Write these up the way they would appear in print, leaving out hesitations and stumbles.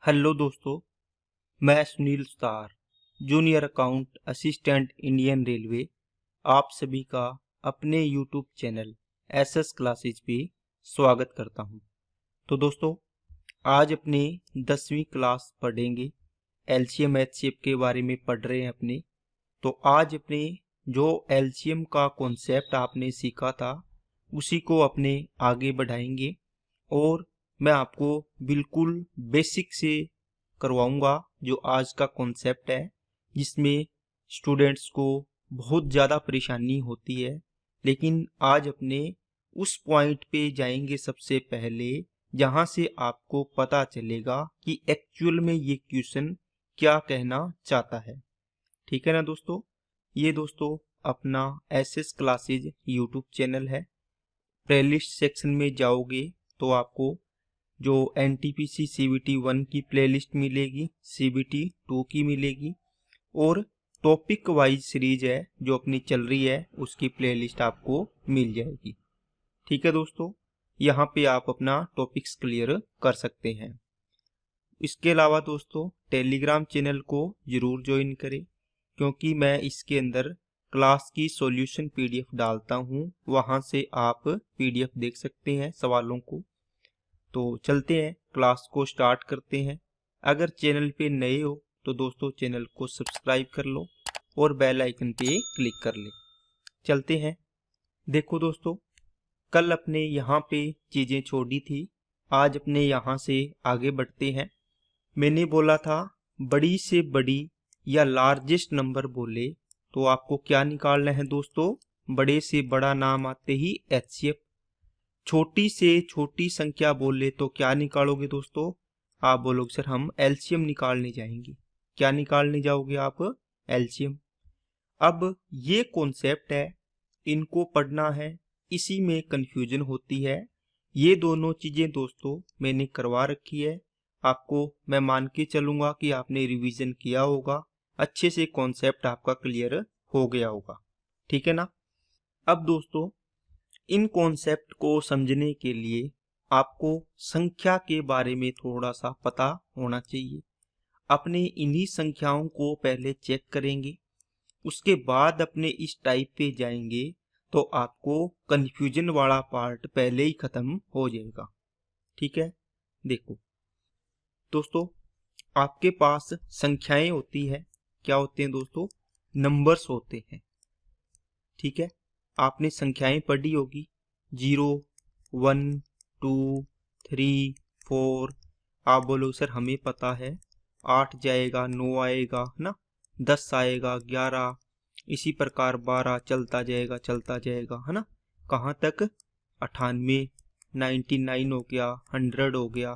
Hello दोस्तों, मैं Sunil star, junior account assistant Indian railway, आप सभी का अपने यूट्यूब चैनल एसएस क्लासेज पे स्वागत करता हूं। तो दोस्तों, आज अपने 10वीं क्लास पढ़ेंगे। एलसीएम एचसीएफ के बारे में पढ़ रहे हैं अपने। तो आज अपने जो एलसीएम का कॉन्सेप्ट आपने सीखा था उसी को अपने आगे बढ़ाएंगे और मैं आपको बिल्कुल बेसिक से करवाऊंगा जो आज का कॉन्सेप्ट है, जिसमें स्टूडेंट्स को बहुत ज़्यादा परेशानी होती है। लेकिन आज अपने उस पॉइंट पे जाएंगे सबसे पहले जहां से आपको पता चलेगा कि एक्चुअल में ये क्वेश्चन क्या कहना चाहता है। ठीक है ना दोस्तों। ये दोस्तों अपना एसएस क्लासेज यूट्यूब चैनल है। प्लेलिस्ट सेक्शन में जाओगे तो आपको जो एनटीपीसी सीबीटी 1 की प्लेलिस्ट मिलेगी, सीबीटी 2 की मिलेगी और टॉपिक वाइज सीरीज है जो अपनी चल रही है उसकी प्लेलिस्ट आपको मिल जाएगी। ठीक है दोस्तों, यहाँ पे आप अपना टॉपिक्स क्लियर कर सकते हैं। इसके अलावा दोस्तों टेलीग्राम चैनल को जरूर ज्वाइन करें, क्योंकि मैं इसके अंदर क्लास की सॉल्यूशन पीडीएफ डालता हूँ। वहाँ से आप पीडीएफ देख सकते हैं सवालों को। तो चलते हैं, क्लास को स्टार्ट करते हैं। अगर चैनल पे नए हो तो दोस्तों चैनल को सब्सक्राइब कर लो और बेल आइकन पे क्लिक कर ले। चलते हैं। देखो दोस्तों, कल अपने यहाँ पे चीज़ें छोड़ी थी, आज अपने यहाँ से आगे बढ़ते हैं। मैंने बोला था बड़ी से बड़ी या लार्जेस्ट नंबर बोले तो आपको क्या निकालना है दोस्तों, बड़े से बड़ा नाम आते ही एचसीएफ। छोटी से छोटी संख्या बोले तो क्या निकालोगे दोस्तों, आप बोलोगे सर हम एलसीएम निकालने जाएंगे। क्या निकालने जाओगे आप, एलसीएम। अब ये कॉन्सेप्ट है, इनको पढ़ना है, इसी में कंफ्यूजन होती है। ये दोनों चीजें दोस्तों मैंने करवा रखी है। आपको मैं मान के चलूंगा कि आपने रिवीजन किया होगा, अच्छे से कॉन्सेप्ट आपका क्लियर हो गया होगा। ठीक है ना। अब दोस्तों इन कॉन्सेप्ट को समझने के लिए आपको संख्या के बारे में थोड़ा सा पता होना चाहिए। अपने इन्हीं संख्याओं को पहले चेक करेंगे, उसके बाद अपने इस टाइप पे जाएंगे तो आपको कंफ्यूजन वाला पार्ट पहले ही खत्म हो जाएगा। ठीक है। देखो दोस्तों, आपके पास संख्याएं होती है। क्या होते हैं दोस्तों, नंबर्स होते हैं। ठीक है, आपने संख्याएं पढ़ी होगी, 0, 1, 2, 3, 4। आप बोलो सर हमें पता है 8 जाएगा, 9 आएगा ना, 10 आएगा, 11, इसी प्रकार 12 चलता जाएगा है ना। कहाँ तक, 98, 99 हो गया, 100 हो गया,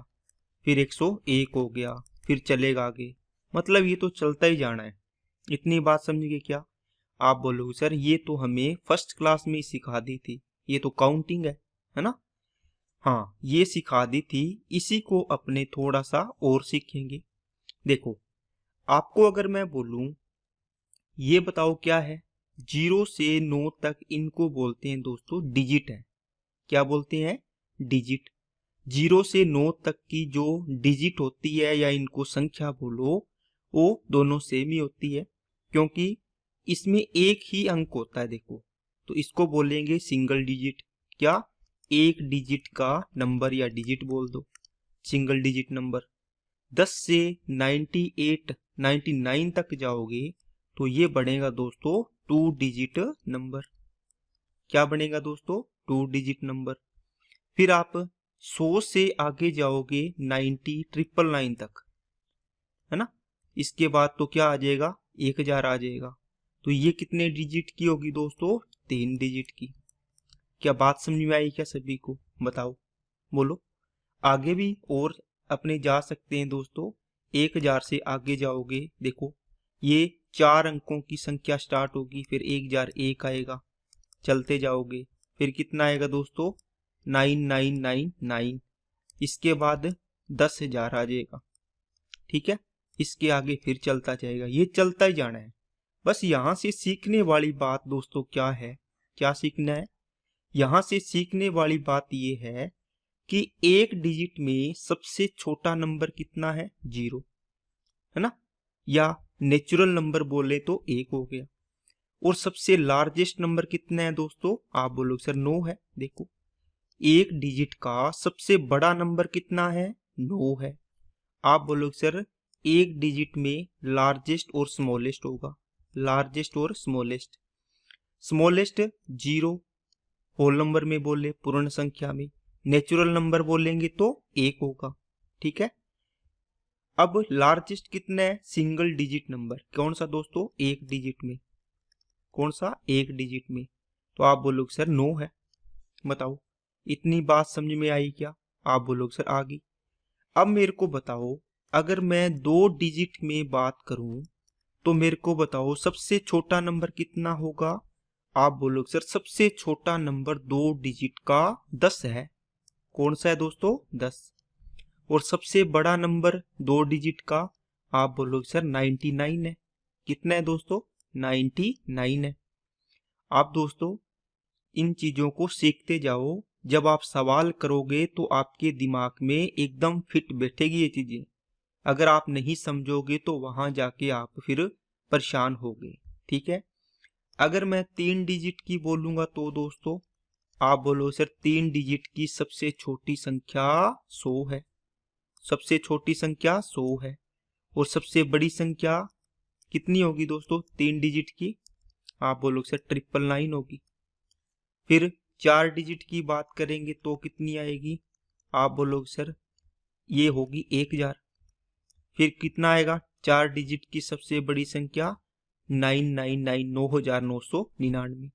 फिर 101 हो गया, फिर चलेगा आगे। मतलब ये तो चलता ही जाना है। इतनी बात समझिए क्या। आप बोलोगे सर ये तो हमें फर्स्ट क्लास में ही सिखा दी थी, ये तो काउंटिंग है ना। हाँ, ये सिखा दी थी, इसी को अपने थोड़ा सा और सीखेंगे। देखो, आपको अगर मैं बोलूं ये बताओ क्या है, 0 से 9 तक इनको बोलते हैं दोस्तों डिजिट है। क्या बोलते हैं, डिजिट। 0 से 9 तक की जो डिजिट होती है या इनको संख्या बोलो, वो दोनों सेम ही होती है, क्योंकि इसमें एक ही अंक होता है। देखो, तो इसको बोलेंगे सिंगल डिजिट। क्या, एक डिजिट का नंबर या डिजिट बोल दो, सिंगल डिजिट नंबर। 10 से 98, 99 तक जाओगे तो ये बनेगा दोस्तों 2 डिजिट नंबर। क्या बनेगा दोस्तों, 2 डिजिट नंबर। फिर आप 100 से आगे जाओगे 90, 999 तक, है ना। इसके बाद तो क्या आ जाएगा, 1000 आ जाएगा। तो ये कितने डिजिट की होगी दोस्तों, 3 डिजिट की। क्या बात समझ में आई क्या सभी को, बताओ, बोलो। आगे भी और अपने जा सकते हैं दोस्तों। 1000 से आगे जाओगे, देखो ये 4 अंकों की संख्या स्टार्ट होगी, फिर 1001 आएगा, चलते जाओगे, फिर कितना आएगा दोस्तों, 9999। इसके बाद 10,000 आ जाएगा। ठीक है, इसके आगे फिर चलता जाएगा, ये चलता ही जाना है। बस यहाँ से सीखने वाली बात दोस्तों क्या है, क्या सीखना है, यहाँ से सीखने वाली बात ये है कि एक डिजिट में सबसे छोटा नंबर कितना है, 0, है ना, या नेचुरल नंबर बोले तो 1 हो गया। और सबसे लार्जेस्ट नंबर कितना है दोस्तों, आप बोलोगे सर 9 है। देखो एक डिजिट का सबसे बड़ा नंबर कितना है, 9 है। आप बोलोगे सर एक डिजिट में लार्जेस्ट और स्मॉलेस्ट होगा, लार्जेस्ट और स्मॉलेस्ट। स्मॉलेस्ट 0 होल नंबर में बोले, पूर्ण संख्या में। नेचुरल नंबर बोलेंगे तो 1 होगा, ठीक है। अब लार्जेस्ट कितना है, सिंगल डिजिट नंबर, कौन सा दोस्तों, एक डिजिट में, कौन सा, एक डिजिट में। तो आप बोलोगे सर 9 है। बताओ इतनी बात समझ में आई क्या, आप बोलोगे सर आ गई। अब मेरे को बताओ अगर मैं 2 डिजिट में बात करूं तो मेरे को बताओ सबसे छोटा नंबर कितना होगा। आप बोलोगे सर सबसे छोटा नंबर 2 डिजिट का 10 है। कौन सा है दोस्तों, 10। और सबसे बड़ा नंबर 2 डिजिट का, आप बोलोगे सर 99 है। कितना है दोस्तों, 99 है। आप दोस्तों इन चीजों को सीखते जाओ, जब आप सवाल करोगे तो आपके दिमाग में एकदम फिट बैठेगी ये चीजें। अगर आप नहीं समझोगे तो वहां जाके आप फिर परेशान होगे, ठीक है। अगर मैं 3 डिजिट की बोलूंगा तो दोस्तों आप बोलो सर 3 डिजिट की सबसे छोटी संख्या 100 है, सबसे छोटी संख्या 100 है। और सबसे बड़ी संख्या कितनी होगी दोस्तों 3 डिजिट की, आप बोलो सर 999 होगी। फिर 4 डिजिट की बात करेंगे तो कितनी आएगी, आप बोलोगे सर ये होगी 1000। फिर कितना आएगा 4 डिजिट की सबसे बड़ी संख्या, 999, 9999।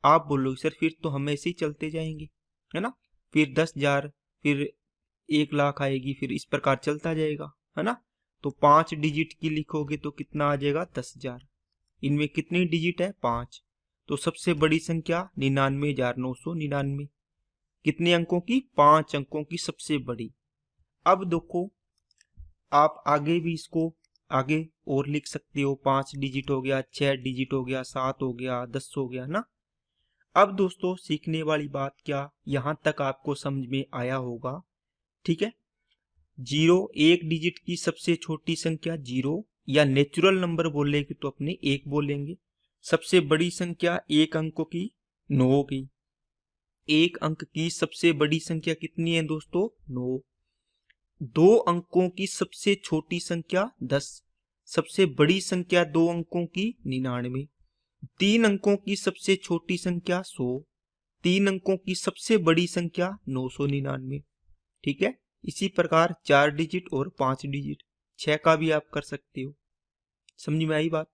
आप बोलोगे सर फिर तो हम ऐसे ही चलते जाएंगे, है ना। फिर 10,000, फिर 1,00,000 आएगी, फिर इस प्रकार चलता जाएगा, है ना। तो 5 डिजिट की लिखोगे तो कितना आ जाएगा 10,000। इनमें कितनी डिजिट है, 5। तो सबसे बड़ी संख्या 99,999। कितने अंकों की, 5 अंकों की सबसे बड़ी। अब देखो आप आगे भी इसको आगे और लिख सकते हो, 5 डिजिट हो गया, 6 डिजिट हो गया, 7 हो गया, 10 हो गया ना। अब दोस्तों सीखने वाली बात क्या, यहां तक आपको समझ में आया होगा, ठीक है। 0 एक डिजिट की सबसे छोटी संख्या 0, या नेचुरल नंबर बोलेंगे तो अपने 1 बोलेंगे। सबसे बड़ी संख्या 1 अंकों की 9 होगी। 1 अंक की सबसे बड़ी संख्या कितनी है दोस्तों, 9। 2 अंकों की सबसे छोटी संख्या 10, सबसे बड़ी संख्या 2 अंकों की 99। 3 अंकों की सबसे छोटी संख्या 100, 3 अंकों की सबसे बड़ी संख्या 999, ठीक है। इसी प्रकार 4 डिजिट और 5 डिजिट, 6 का भी आप कर सकते हो। समझ में आई बात।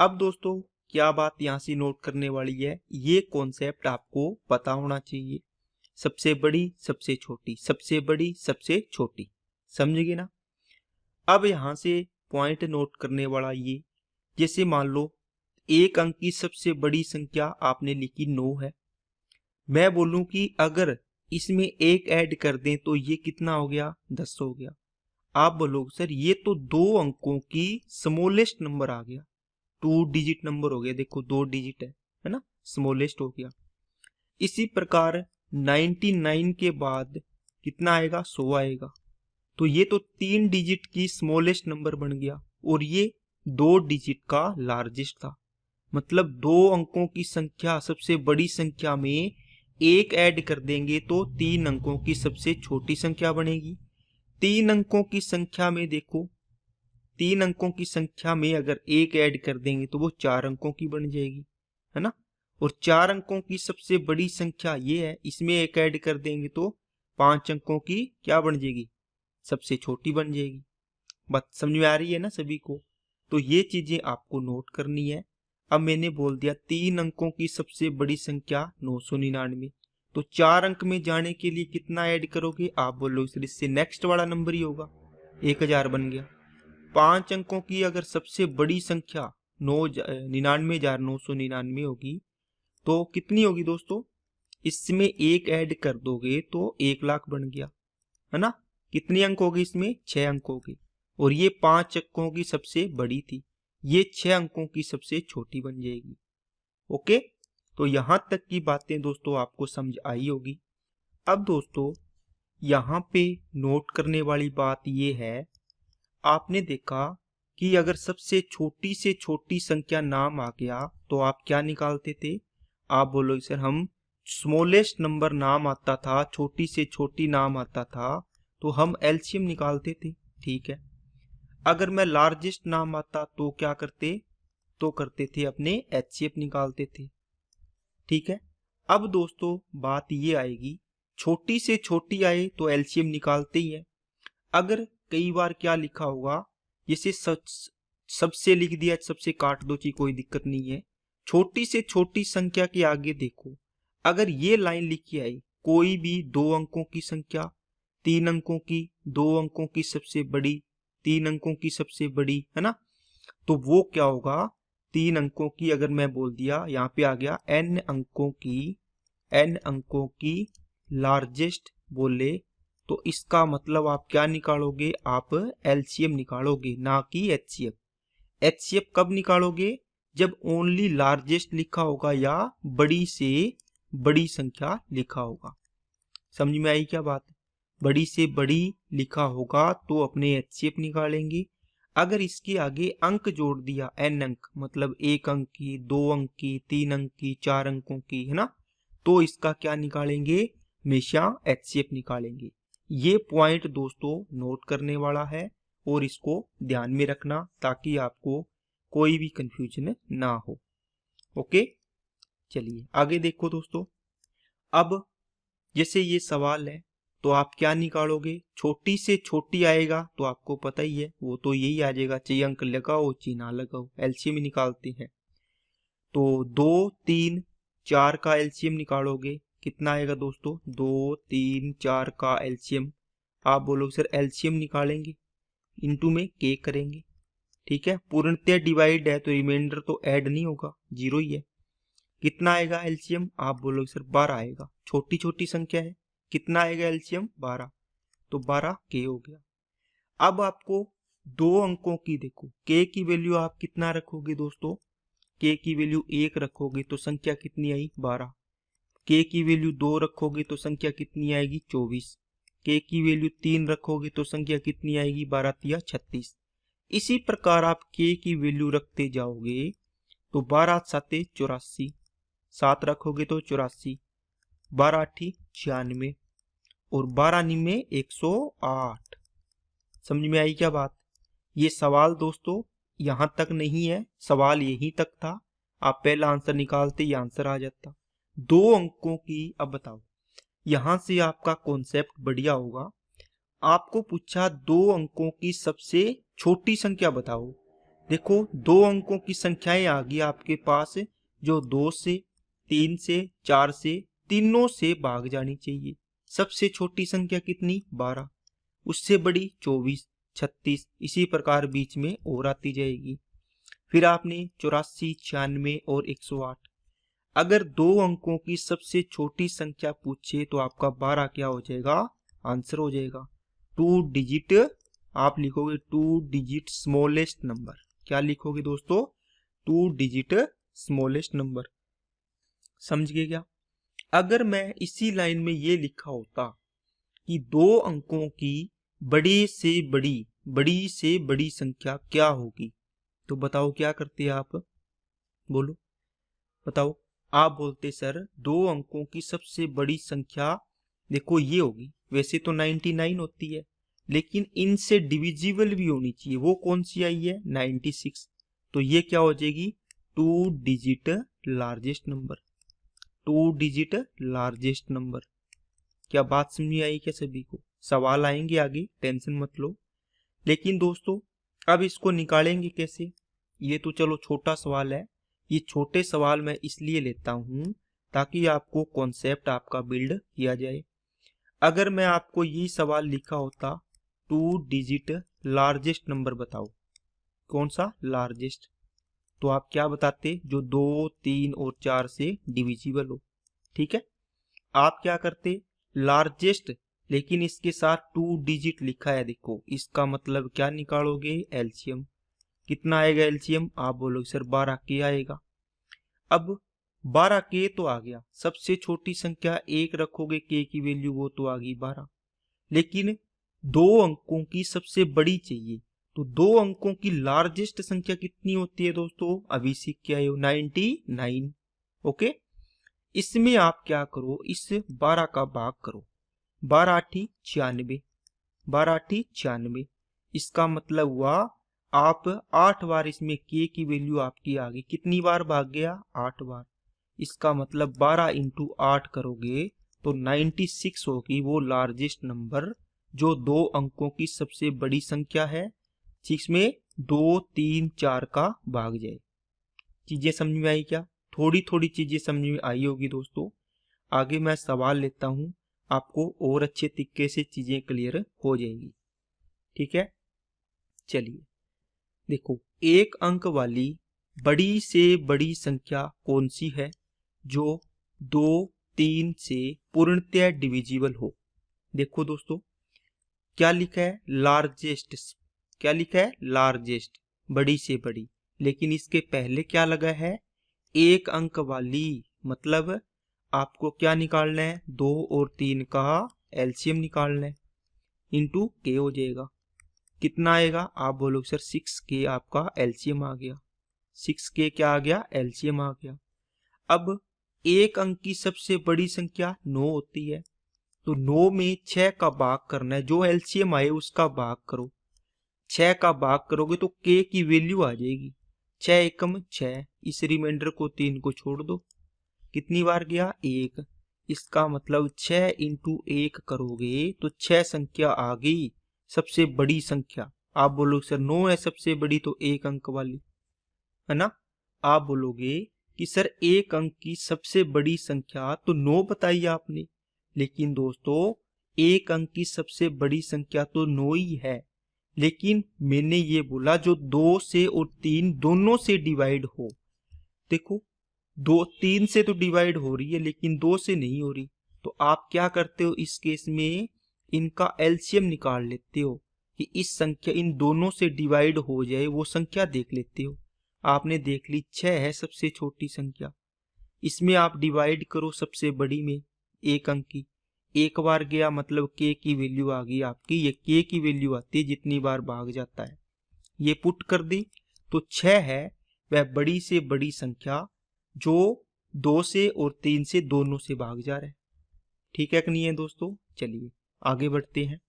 अब दोस्तों क्या बात यहां से नोट करने वाली है, ये कॉन्सेप्ट आपको पता होना चाहिए। सबसे बड़ी सबसे छोटी, सबसे बड़ी सबसे छोटी, समझ गए ना। अब यहां से पॉइंट नोट करने वाला ये, जैसे मान लो एक अंक की सबसे बड़ी संख्या आपने लिखी 9 है। मैं बोलूं कि अगर इसमें एक ऐड कर दें तो ये कितना हो गया, 10 हो गया। आप बोलोगे सर ये तो 2 अंकों की स्मॉलेस्ट नंबर आ गया, 2 डिजिट नंबर हो गया। देखो 2 डिजिट है ना, स्मॉलेस्ट हो गया। इसी प्रकार 99 के बाद कितना आएगा, 100 आएगा। तो ये तो 3 डिजिट की स्मॉलेस्ट नंबर बन गया, और ये 2 डिजिट का लार्जेस्ट था। मतलब 2 अंकों की संख्या सबसे बड़ी संख्या में एक ऐड कर देंगे तो 3 अंकों की सबसे छोटी संख्या बनेगी। 3 अंकों की संख्या में देखो, 3 अंकों की संख्या में अगर एक ऐड कर देंगे तो वो 4 अंकों की बन जाएगी, है ना। और 4 अंकों की सबसे बड़ी संख्या ये है, इसमें एक ऐड कर देंगे तो 5 अंकों की क्या बन जाएगी, सबसे छोटी बन जाएगी। बात समझ में आ रही है ना सभी को। तो ये चीजें आपको नोट करनी है। अब मैंने बोल दिया 3 अंकों की सबसे बड़ी संख्या 999, तो 4 अंक में जाने के लिए कितना ऐड करोगे, आप बोलो इससे नेक्स्ट वाला नंबर ही होगा, 1000 बन गया। 5 अंकों की अगर सबसे बड़ी संख्या 99,999 होगी तो कितनी होगी दोस्तों, इसमें एक ऐड कर दोगे तो 1,00,000 बन गया, है ना। कितने अंक होगी इसमें, 6 अंक होगी। और ये 5 अंकों की सबसे बड़ी थी, ये 6 अंकों की सबसे छोटी बन जाएगी। ओके, तो यहां तक की बातें दोस्तों आपको समझ आई होगी। अब दोस्तों यहाँ पे नोट करने वाली बात ये है, आपने देखा कि अगर सबसे छोटी से छोटी संख्या नाम आ गया तो आप क्या निकालते थे? आप बोलोगे सर हम स्मॉलेस्ट नंबर नाम आता था, छोटी से छोटी नाम आता था तो हम एलसीएम निकालते थे। ठीक है, अगर मैं लार्जेस्ट नाम आता तो क्या करते? तो करते थे अपने एचसीएफ निकालते थे। ठीक है, अब दोस्तों बात ये आएगी, छोटी से छोटी आए तो एलसीएम निकालते ही है। अगर कई बार क्या लिखा होगा, जैसे सबसे लिख दिया, सबसे काट दो जी, कोई दिक्कत नहीं है। छोटी से छोटी संख्या के आगे देखो, अगर ये लाइन लिखी आई, कोई भी 2 अंकों की संख्या, 3 अंकों की, 2 अंकों की सबसे बड़ी, 3 अंकों की सबसे बड़ी, है ना, तो वो क्या होगा? 3 अंकों की अगर मैं बोल दिया, यहाँ पे आ गया n अंकों की लार्जेस्ट बोले, तो इसका मतलब आप क्या निकालोगे? आप एलसीएम निकालोगे, ना कि एचसीएफ। एचसीएफ कब निकालोगे? जब ओनली लार्जेस्ट लिखा होगा या बड़ी से बड़ी संख्या लिखा होगा। समझ में आई क्या बात? बड़ी से बड़ी लिखा होगा तो अपने एचसीएफ निकालेंगे। अगर इसके आगे अंक जोड़ दिया, n अंक, मतलब 1 अंक की, 2 अंक की, 3 अंक की, 4 अंकों की, है ना, तो इसका क्या निकालेंगे? हमेशा एचसीएफ निकालेंगे। ये पॉइंट दोस्तों नोट करने वाला है और इसको ध्यान में रखना ताकि आपको कोई भी कंफ्यूजन ना हो। ओके, चलिए आगे देखो दोस्तों। अब जैसे ये सवाल है तो आप क्या निकालोगे? छोटी से छोटी आएगा तो आपको पता ही है, वो तो यही आ जाएगा, चाहे अंक लगाओ चाहे ना लगाओ, एलसीएम निकालते हैं। तो 2, 3, 4 का एलसीएम निकालोगे, कितना आएगा दोस्तों? 2, 3, 4 का एलसीएम। आप बोलोगे सर एलसीएम निकालेंगे, इनटू में के करेंगे। ठीक है, पूर्णतः डिवाइड है तो रिमाइंडर तो ऐड नहीं होगा, 0 ही है। कितना आएगा एलसीएम? आप बोलोगे सर 12 आएगा, छोटी छोटी संख्या है, कितना आएगा एलसीएम? 12, तो 12 के हो गया। अब आपको 2 अंकों की देखो, के की वैल्यू आप कितना रखोगे दोस्तों? के की वैल्यू 1 रखोगे तो संख्या कितनी आई? 12। के की वैल्यू 2 रखोगे तो संख्या कितनी आएगी? 24। के की वैल्यू 3 रखोगे तो संख्या कितनी आएगी? 12 तिया 36। इसी प्रकार आप के की वैल्यू रखते जाओगे तो 12 साते 84, 7 रखोगे तो 84, 12 8 96 और 12 निमे 108। समझ में आई क्या बात? ये सवाल दोस्तों यहाँ तक नहीं है, सवाल यहीं तक था। आप पहला आंसर निकालते ही आंसर आ जाता। 2 अंकों की, अब बताओ, यहां से आपका कॉन्सेप्ट बढ़िया होगा। आपको पूछा 2 अंकों की सबसे छोटी संख्या बताओ। देखो 2 अंकों की संख्याएं आ गई आपके पास, जो 2 से, 3 से, 4 से, तीनों से भाग जानी चाहिए। सबसे छोटी संख्या कितनी? 12, उससे बड़ी 24, 36, इसी प्रकार बीच में और आती जाएगी। फिर आपने 84, 96 और 108। अगर 2 अंकों की सबसे छोटी संख्या पूछे तो आपका 12 क्या हो जाएगा? आंसर हो जाएगा। 2 डिजिट आप लिखोगे, 2 डिजिट स्मॉलेस्ट नंबर। क्या लिखोगे दोस्तों? 2 डिजिट स्मॉलेस्ट नंबर। समझ गए क्या? अगर मैं इसी लाइन में ये लिखा होता कि 2 अंकों की बड़ी से बड़ी संख्या क्या होगी, तो बताओ क्या करते आप? बोलो बताओ। आप बोलते सर 2 अंकों की सबसे बड़ी संख्या देखो ये होगी, वैसे तो 99 होती है लेकिन इनसे डिविजिबल भी होनी चाहिए। वो कौन सी आई है? 96। तो ये क्या हो जाएगी? 2 digit largest number. 2 digit largest number. क्या बात समझ में आई क्या सभी को? सवाल आएंगे आगे, टेंशन मत लो। लेकिन दोस्तों अब इसको निकालेंगे कैसे? ये तो चलो छोटा सवाल है। ये छोटे सवाल मैं इसलिए लेता हूं ताकि आपको कॉन्सेप्ट आपका बिल्ड किया जाए। अगर मैं आपको ये सवाल लिखा होता 2 डिजिट लार्जेस्ट नंबर बताओ, कौन सा लार्जेस्ट, तो आप क्या बताते? जो 2, 3 और 4 से डिविजिबल हो। ठीक है, आप क्या करते? लार्जेस्ट, लेकिन इसके साथ 2 डिजिट लिखा है, देखो इसका मतलब क्या निकालोगे? एलसीएम। कितना आएगा एलसीएम? आप बोलोगे सर 12 के आएगा। अब 12 के तो आ गया, सबसे छोटी संख्या 1 रखोगे के की वैल्यू, वो तो आ गई 12। लेकिन 2 अंकों की सबसे बड़ी चाहिए। तो 2 अंकों की लार्जेस्ट संख्या कितनी होती है दोस्तों? अभी सीख के आए हो, 99। ओके, इसमें आप क्या करो, इस 12 का भाग करो, 12 आठी 96, 12 आठी 96। इसका मतलब हुआ आप 8 बार इसमें के की वैल्यू आपकी आ गई। कितनी बार भाग गया? 8 बार। इसका मतलब 12 इंटू 8 करोगे तो 96 होगी वो लार्जेस्ट नंबर, जो 2 अंकों की सबसे बड़ी संख्या है, जिसमें 2, 3, 4 का भाग जाए। चीजें समझ में आई क्या? थोड़ी थोड़ी चीजें समझ में आई होगी दोस्तों। आगे मैं सवाल लेता हूं, आपको और अच्छे तरीके से चीजें क्लियर हो जाएगी। ठीक है, चलिए देखो, एक अंक वाली बड़ी से बड़ी संख्या कौन सी है जो 2, 3 से पूर्णतः डिविजिबल हो? देखो दोस्तों, क्या लिखा है? लार्जेस्ट। क्या लिखा है? लार्जेस्ट, बड़ी से बड़ी। लेकिन इसके पहले क्या लगा है? एक अंक वाली। मतलब आपको क्या निकालना है? 2 और 3 का एलसीएम निकालना है, इंटू के हो जाएगा। कितना आएगा? आप बोलोगे सर 6K आपका एलसीएम आ गया। 6K क्या आ गया? एलसीएम आ गया। अब एक अंक की सबसे बड़ी संख्या 9 होती है, तो 9 में 6 का भाग करना है, जो एलसीएम आए उसका भाग करो। 6 का भाग करोगे तो K की वैल्यू आ जाएगी, 6 एकम 6। इस रिमाइंडर को 3 को छोड़ दो। कितनी बार गया? 1। इसका मतलब 6 इंटू 1 करोगे तो 6 संख्या आ गई, सबसे बड़ी संख्या। आप बोलोगे सर 9 है सबसे बड़ी, तो एक अंक वाली है ना। आप बोलोगे कि सर एक अंक की सबसे बड़ी संख्या तो 9 बताई आपने, लेकिन दोस्तों एक अंक की सबसे बड़ी संख्या तो 9 ही है, लेकिन मैंने ये बोला जो 2 से और 3 दोनों से डिवाइड हो। देखो 2 3 से तो डिवाइड हो रही है, लेकिन 2 से नहीं हो रही। तो आप क्या करते हो इस केस में? इनका एलसीएम निकाल लेते हो कि इस संख्या इन दोनों से डिवाइड हो जाए, वो संख्या देख लेते हो। आपने देख ली 6 है सबसे छोटी संख्या, इसमें आप डिवाइड करो सबसे बड़ी में एक अंक की। एक बार गया मतलब के की वैल्यू आ गई आपकी। ये के की वैल्यू आती है जितनी बार भाग जाता है। ये पुट कर दी तो 6 है वह बड़ी से बड़ी संख्या जो 2 से और 3 से दोनों से भाग जा रहा है। ठीक है कि नहीं है दोस्तों? चलिए आगे बढ़ते हैं।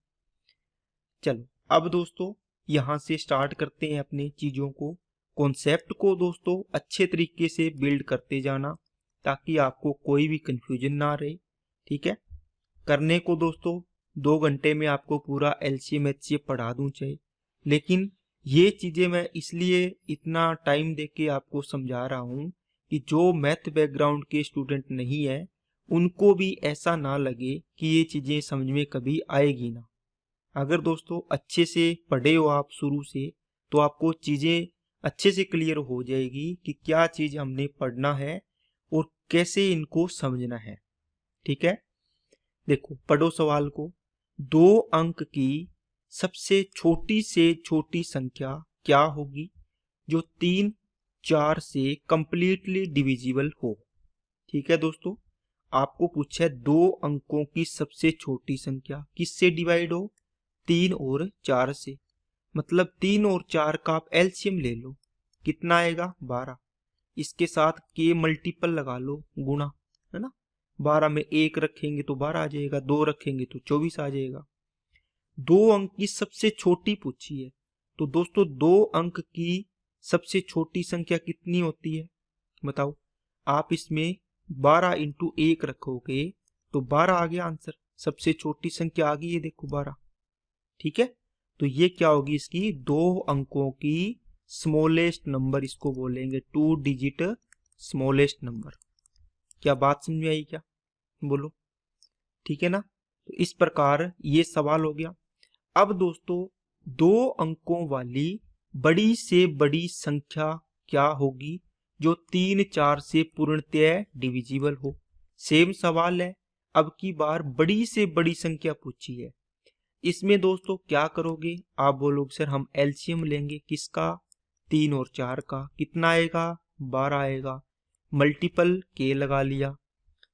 चलो अब दोस्तों यहां से स्टार्ट करते हैं अपने चीजों को, कॉन्सेप्ट को दोस्तों अच्छे तरीके से बिल्ड करते जाना, ताकि आपको कोई भी कंफ्यूजन ना रहे। ठीक है, करने को दोस्तों 2 घंटे में आपको पूरा एलसीएम एचसीएफ पढ़ा दूं चाहे, लेकिन ये चीजें मैं इसलिए इतना टाइम देके आपको समझा रहा हूं कि जो मैथ बैकग्राउंड के स्टूडेंट नहीं है उनको भी ऐसा ना लगे कि ये चीजें समझ में कभी आएगी ना। अगर दोस्तों अच्छे से पढ़े हो आप शुरू से, तो आपको चीजें अच्छे से क्लियर हो जाएगी कि क्या चीज हमने पढ़ना है और कैसे इनको समझना है। ठीक है, देखो पढ़ो सवाल को। 2 अंक की सबसे छोटी से छोटी संख्या क्या होगी जो 3, 4 से कंप्लीटली डिविजिबल हो? ठीक है दोस्तों, आपको पूछा है 2 अंकों की सबसे छोटी संख्या किससे डिवाइड हो? 3 और 4 से। मतलब 3 और 4 का आप एलसीएम ले लो, कितना आएगा? 12। इसके साथ के मल्टीपल लगा लो, गुणा, है ना। 12 में 1 रखेंगे तो 12 आ जाएगा, 2 रखेंगे तो 24 आ जाएगा। 2 अंक की सबसे छोटी पूछी है, तो दोस्तों 2 अंक की सबसे छोटी संख्या कितनी होती है बताओ? आप इसमें 12 इंटू 1 रखोगे तो 12 आ गया आंसर, सबसे छोटी संख्या आ गई है, देखो 12। ठीक है, तो ये क्या होगी इसकी? 2 अंकों की स्मॉलेस्ट नंबर, इसको बोलेंगे 2 डिजिट स्मॉलेस्ट नंबर। क्या बात समझ में आई क्या? बोलो। ठीक है ना, तो इस प्रकार ये सवाल हो गया। अब दोस्तों 2 अंकों वाली बड़ी से बड़ी संख्या क्या होगी जो 3, 4 से पूर्णतः डिविजिबल हो? सेम सवाल है, अब की बार बड़ी से बड़ी संख्या पूछी है। इसमें दोस्तों क्या करोगे? आप बोलोगे सर हम एलसीएम लेंगे किसका? 3 और 4 का। कितना आएगा? 12 आएगा। मल्टीपल के लगा लिया।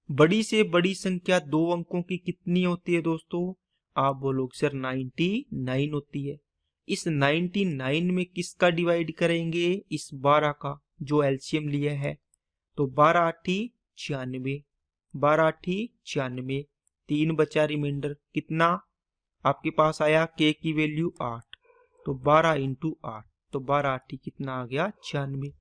बड़ी से बड़ी संख्या 2 अंकों की कितनी होती है दोस्तों? आप बोलोगे सर 99 होती है। इस 99 में किसका डिवाइड करेंगे? इस 12 का, जो एलसीएम लिया है। तो 12 आठी 96, 12 आठी 96, 3 बचा रिमाइंडर, कितना आपके पास आया? के की वैल्यू 8, तो 12 इंटू 8, तो 12 आठी कितना आ गया? 96।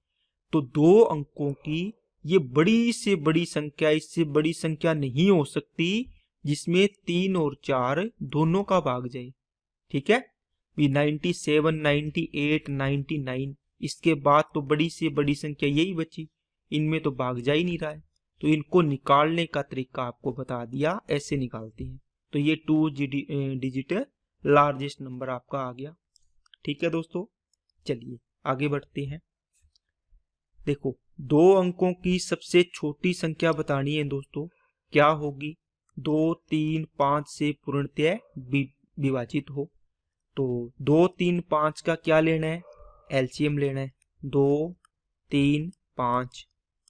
तो 2 अंकों की ये बड़ी से बड़ी संख्या, इससे बड़ी संख्या नहीं हो सकती जिसमें 3 और 4 दोनों का भाग जाए। ठीक है, 97, 98, 99, इसके बाद तो बड़ी से बड़ी संख्या यही बची, इनमें तो भाग जा ही नहीं रहा है। तो इनको निकालने का तरीका आपको बता दिया, ऐसे निकालते हैं। तो ये 2 डिजिट लार्जेस्ट नंबर आपका आ गया। ठीक है दोस्तों, चलिए आगे बढ़ते हैं। देखो, 2 अंकों की सबसे छोटी संख्या बतानी है दोस्तों, क्या होगी? 2, 3, 5 से पूर्णतः विभाजित हो। तो 2, 3, 5 का क्या लेना है? एलसीएम लेना है। 2, 3, 5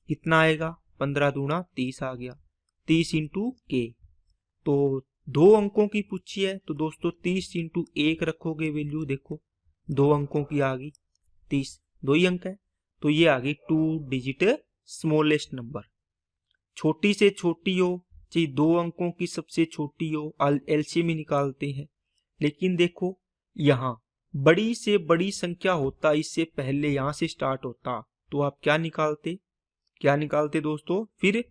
कितना आएगा? 15 दूना 30 आ गया, 30 इंटू के। तो 2 अंकों की पूछी है, तो दोस्तों 30 इंटू 1 रखोगे वैल्यू, देखो 2 अंकों की आ गई 30, 2 ही अंक है, तो ये आ गई 2 डिजिट स्मॉलेस्ट नंबर। छोटी से छोटी हो चाहे 2 अंकों की सबसे छोटी हो, एलसीएम ही निकालते हैं। लेकिन देखो यहां बड़ी से बड़ी संख्या होता, इससे पहले यहां से स्टार्ट होता, तो आप क्या निकालते? क्या निकालते दोस्तों? फिर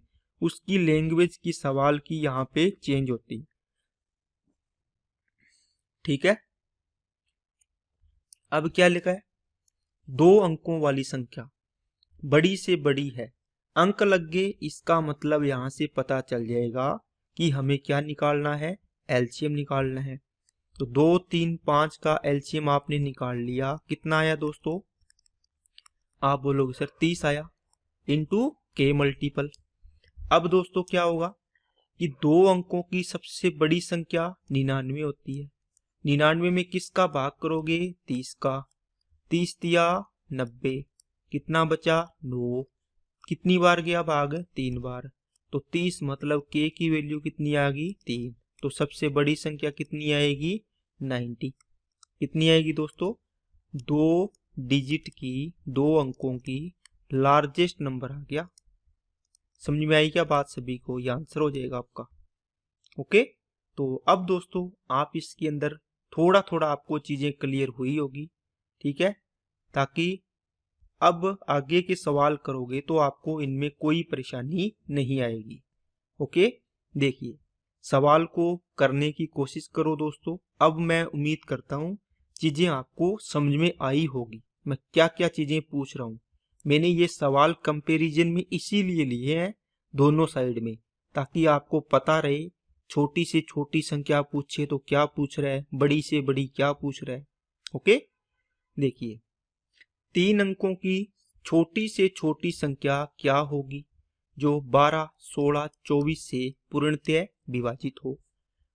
उसकी लैंग्वेज की सवाल की यहां पे चेंज होती। ठीक है, अब क्या लिखा है? 2 अंकों वाली संख्या बड़ी से बड़ी है, अंक लग गए, इसका मतलब यहां से पता चल जाएगा कि हमें क्या निकालना है? एलसीएम निकालना है। तो 2, 3, 5 का एलसीएम आपने निकाल लिया, कितना आया दोस्तों? आप बोलोगे सर 30 आया, इंटू के मल्टीपल। अब दोस्तों क्या होगा कि 2 अंकों की सबसे बड़ी संख्या 99 होती है। 99 में किसका भाग करोगे? 30 का। 30 दिया 90, कितना बचा? 9। कितनी बार गया भाग? 3 बार। तो 30 मतलब के की वैल्यू कितनी आ गई? 3। तो सबसे बड़ी संख्या कितनी आएगी? 90। कितनी आएगी दोस्तों? 2 डिजिट की, 2 अंकों की लार्जेस्ट नंबर आ गया। समझ में आई क्या बात सभी को? ये आंसर हो जाएगा आपका। ओके, तो अब दोस्तों आप इसके अंदर थोड़ा थोड़ा आपको चीजें क्लियर हुई होगी। ठीक है, ताकि अब आगे के सवाल करोगे तो आपको इनमें कोई परेशानी नहीं आएगी। ओके, देखिए सवाल को करने की कोशिश करो दोस्तों। अब मैं उम्मीद करता हूं चीजें आपको समझ में आई होगी, मैं क्या क्या चीजें पूछ रहा हूं। मैंने ये सवाल कंपैरिजन में इसीलिए लिए हैं दोनों साइड में, ताकि आपको पता रहे छोटी से छोटी संख्या पूछे तो क्या पूछ रहा है, बड़ी से बड़ी क्या पूछ रहा है। ओके, देखिए 3 अंकों की छोटी से छोटी संख्या क्या होगी जो 12, 16, 24 से पूर्णतः विभाजित हो।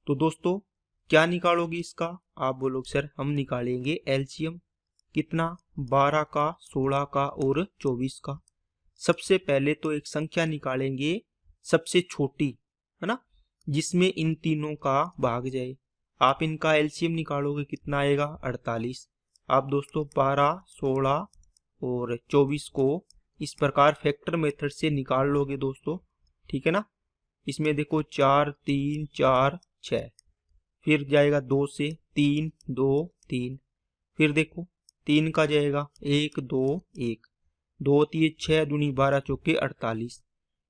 तो दोस्तों क्या निकालोगे इसका? आप बोलोगे सर हम निकालेंगे एलसीएम, कितना? 12 का, 16 का और 24 का। सबसे पहले तो एक संख्या निकालेंगे सबसे छोटी, है ना, जिसमें इन तीनों का भाग जाए। आप इनका एलसीएम निकालोगे, कितना आएगा? 48। आप दोस्तों 12, 16 और 24 को इस प्रकार फैक्टर मेथड से निकाल लोगे दोस्तों। ठीक है ना, इसमें देखो 4, 3, 4, 6, फिर जाएगा 2 से 3, 2, 3, फिर देखो 3 का जाएगा 1, 2, 1, 2 3 6 दूनी 12 चौके 48।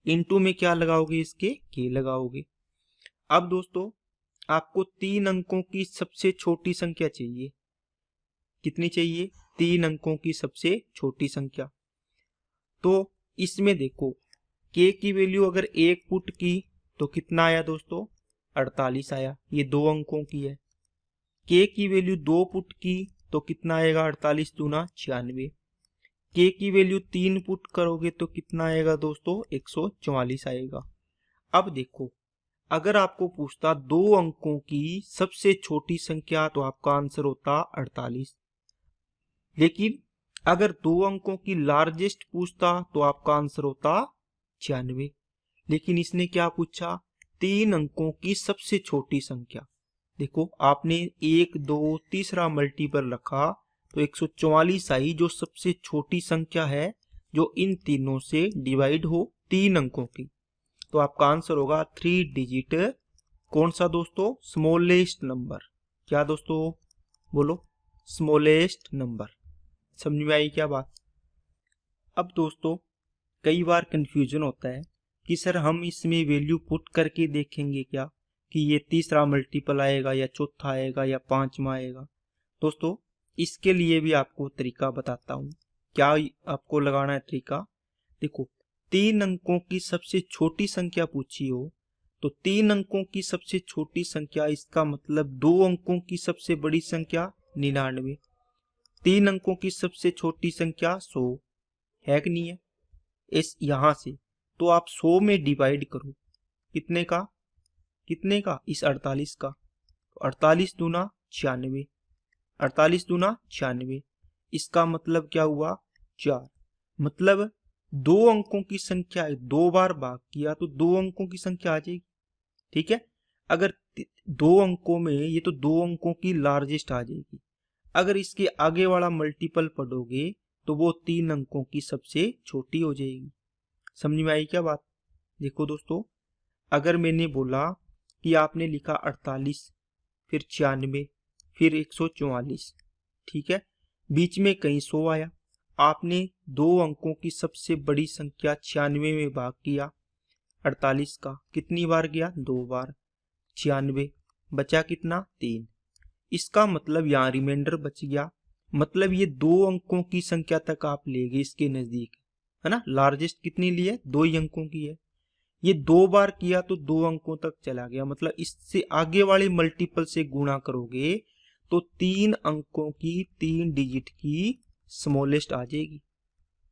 इनटू में क्या लगाओगे? इसके के लगाओगे। अब दोस्तों आपको 3 अंकों की सबसे छोटी संख्या चाहिए। कितनी चाहिए? 3 अंकों की सबसे छोटी संख्या। तो इसमें देखो के की वैल्यू अगर 1 पुट की तो कितना आया दोस्तों? 48 आया, ये 2 अंकों की है। के की वैल्यू 2 पुट की तो कितना आएगा? 48 दूना 96। के की वैल्यू 3 पुट करोगे तो कितना आएगा दोस्तों? 144 आएगा। अब देखो अगर आपको पूछता 2 अंकों की सबसे छोटी संख्या तो आपका आंसर होता 48। लेकिन अगर 2 अंकों की लार्जेस्ट पूछता तो आपका आंसर होता 96। लेकिन इसने क्या पूछा? 3 अंकों की सबसे छोटी संख्या। देखो आपने 1 2 तीसरा मल्टीपल रखा तो 144 आई, जो सबसे छोटी संख्या है जो इन तीनों से डिवाइड हो 3 अंकों की। तो आपका आंसर होगा 3 डिजिट कौन सा दोस्तों? Smallest number. क्या दोस्तों? बोलो, स्मॉलेस्ट नंबर। समझ में आई क्या बात? अब दोस्तों कई बार कंफ्यूजन होता है कि सर हम इसमें वैल्यू पुट करके देखेंगे क्या कि ये तीसरा मल्टीपल आएगा या चौथा आएगा या पांचवा आएगा। दोस्तों इसके लिए भी आपको तरीका बताता हूँ। क्या आपको लगाना है तरीका? देखो 3 अंकों की सबसे छोटी संख्या पूछी हो तो 3 अंकों की सबसे छोटी संख्या, इसका मतलब 2 अंकों की सबसे बड़ी संख्या 99, 3 अंकों की सबसे छोटी संख्या 100 है कि नहीं है? इस यहां से तो आप 100 में डिवाइड करो, कितने का? कितने का? इस 48 का। 48 दूना 96, 48 दूना 96, इसका मतलब क्या हुआ? 4। मतलब 2 अंकों की संख्या 2 बार भाग किया तो 2 अंकों की संख्या आ जाएगी। ठीक है, अगर 2 अंकों में ये तो 2 अंकों की लार्जेस्ट आ जाएगी। अगर इसके आगे वाला मल्टीपल पढ़ोगे तो वो 3 अंकों की सबसे छोटी हो जाएगी। समझ में आई क्या बात? देखो दोस्तों, अगर मैंने बोला कि आपने लिखा 48 फिर 96 फिर 144, ठीक है, बीच में कहीं 100 आया, आपने 2 अंकों की सबसे बड़ी संख्या 96 में भाग किया 48 का, कितनी बार गया? 2 बार। 96 बचा कितना? 3। इसका मतलब यहाँ रिमाइंडर बच गया, मतलब ये 2 अंकों की संख्या तक आप ले गए इसके नजदीक, है ना। लार्जेस्ट कितनी ली है? 2 ही अंकों की है। ये 2 बार किया तो 2 अंकों तक चला गया, मतलब इससे आगे वाले मल्टीपल से गुणा करोगे तो 3 अंकों की 3 डिजिट की स्मॉलेस्ट आ जाएगी।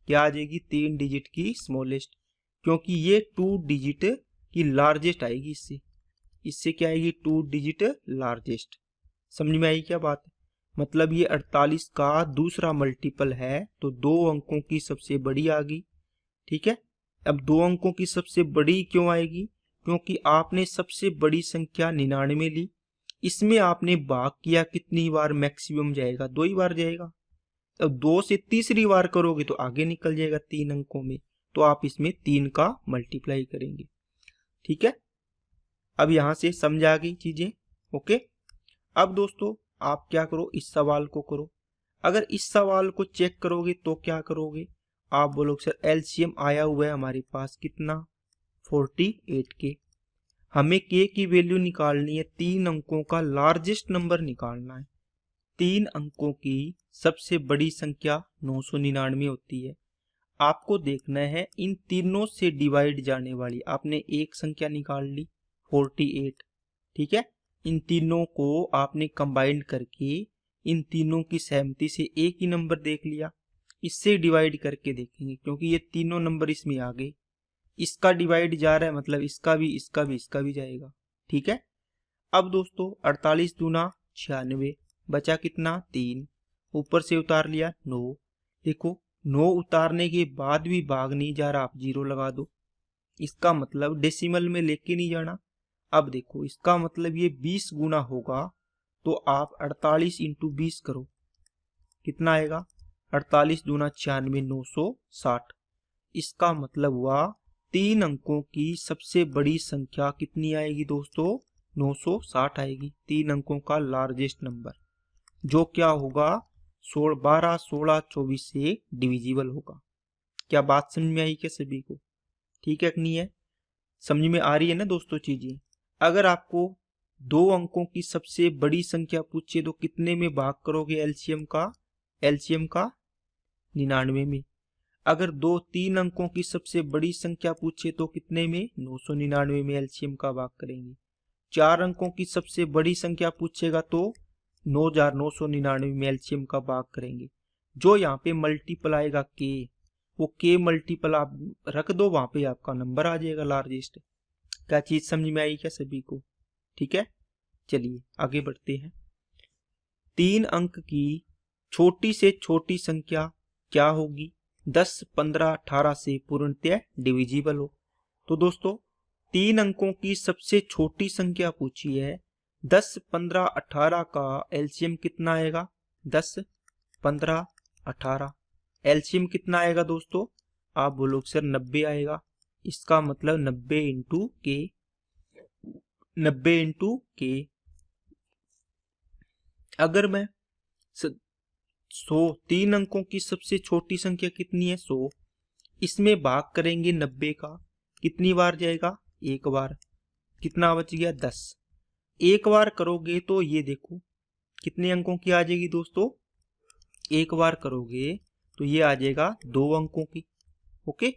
क्या आ जाएगी? 3 डिजिट की स्मॉलेस्ट, क्योंकि ये 2 डिजिट की लार्जेस्ट आएगी। इससे इससे क्या आएगी? 2 डिजिट लार्जेस्ट। समझ में आई क्या बात? मतलब ये 48 का दूसरा मल्टीपल है तो 2 अंकों की सबसे बड़ी आ गई। ठीक है, अब 2 अंकों की सबसे बड़ी क्यों आएगी? क्योंकि आपने सबसे बड़ी संख्या 99 ली, इसमें आपने भाग किया कितनी बार? मैक्सिमम जाएगा 2 ही बार जाएगा। अब 2 से तीसरी बार करोगे तो आगे निकल जाएगा 3 अंकों में, तो आप इसमें 3 का मल्टीप्लाई करेंगे। ठीक है, अब यहां से समझ आ गई चीजें? ओके। अब दोस्तों आप क्या करो, इस सवाल को करो। अगर इस सवाल को चेक करोगे तो क्या करोगे? आप बोलोगे सर एलसीएम आया हुआ है हमारे पास कितना? 48 के। हमें के की वैल्यू निकालनी है, 3 अंकों का लार्जेस्ट नंबर निकालना है। 3 अंकों की सबसे बड़ी संख्या 999 होती है। आपको देखना है इन तीनों से डिवाइड जाने वाली, आपने एक संख्या निकाल ली 48, ठीक है, इन तीनों को आपने कंबाइंड करके इन तीनों की सहमति से एक ही नंबर देख लिया। इससे डिवाइड करके देखेंगे क्योंकि ये तीनों नंबर इसमें आ गए, इसका डिवाइड जा रहा है मतलब इसका भी इसका भी इसका भी जाएगा। ठीक है, अब दोस्तों 48 दूना 96, बचा कितना? 3, ऊपर से उतार लिया 9। देखो 9 उतारने के बाद भी भाग नहीं जा रहा, आप 0 लगा दो, इसका मतलब डेसिमल में लेके नहीं जाना। अब देखो इसका मतलब ये 20 गुना होगा, तो आप 48 इंटू 20 करो, कितना आएगा? 48 दूना 96, 960। इसका मतलब हुआ 3 अंकों की सबसे बड़ी संख्या कितनी आएगी दोस्तों? 960 आएगी। 3 अंकों का लार्जेस्ट नंबर, जो क्या होगा? 12, 16, 24 से डिविजिबल होगा। क्या बात समझ में आई क्या सभी को? ठीक है कि नहीं है? समझ में आ रही है ना दोस्तों चीजें? अगर आपको 2 अंकों की सबसे बड़ी संख्या पूछे तो कितने में भाग करोगे एलसीएम का? एलसीएम का 99 में। अगर 3 अंकों की सबसे बड़ी संख्या पूछे तो कितने में? 999 में एलसीएम का भाग करेंगे। 4 अंकों की सबसे बड़ी संख्या पूछेगा तो 9999 में एलसीएम का भाग करेंगे। जो यहाँ पे मल्टीपल आएगा के, वो के मल्टीपल आप रख दो, वहां पे आपका नंबर आ जाएगा लार्जेस्ट। क्या चीज समझ में आई क्या सभी को? ठीक है, चलिए आगे बढ़ते हैं। 3 अंक की छोटी से छोटी संख्या क्या होगी? 10, 15, 18 से पूर्णतः डिविजिबल हो। तो दोस्तों 3 अंकों की सबसे छोटी संख्या पूछी है, 10, 15, 18 का एलसीएम कितना आएगा? 10, 15, 18 एलसीएम कितना आएगा दोस्तों? आप बोलोगे सर 90 आएगा। इसका मतलब 90 इंटू के, 90 इंटू के। अगर मैं 100, 3 अंकों की सबसे छोटी संख्या कितनी है? 100। इसमें भाग करेंगे 90 का, कितनी बार जाएगा? एक बार। कितना बच गया? 10। एक बार करोगे तो ये देखो कितने अंकों की आ जाएगी दोस्तों? एक बार करोगे तो ये आ जाएगा 2 अंकों की। ओके।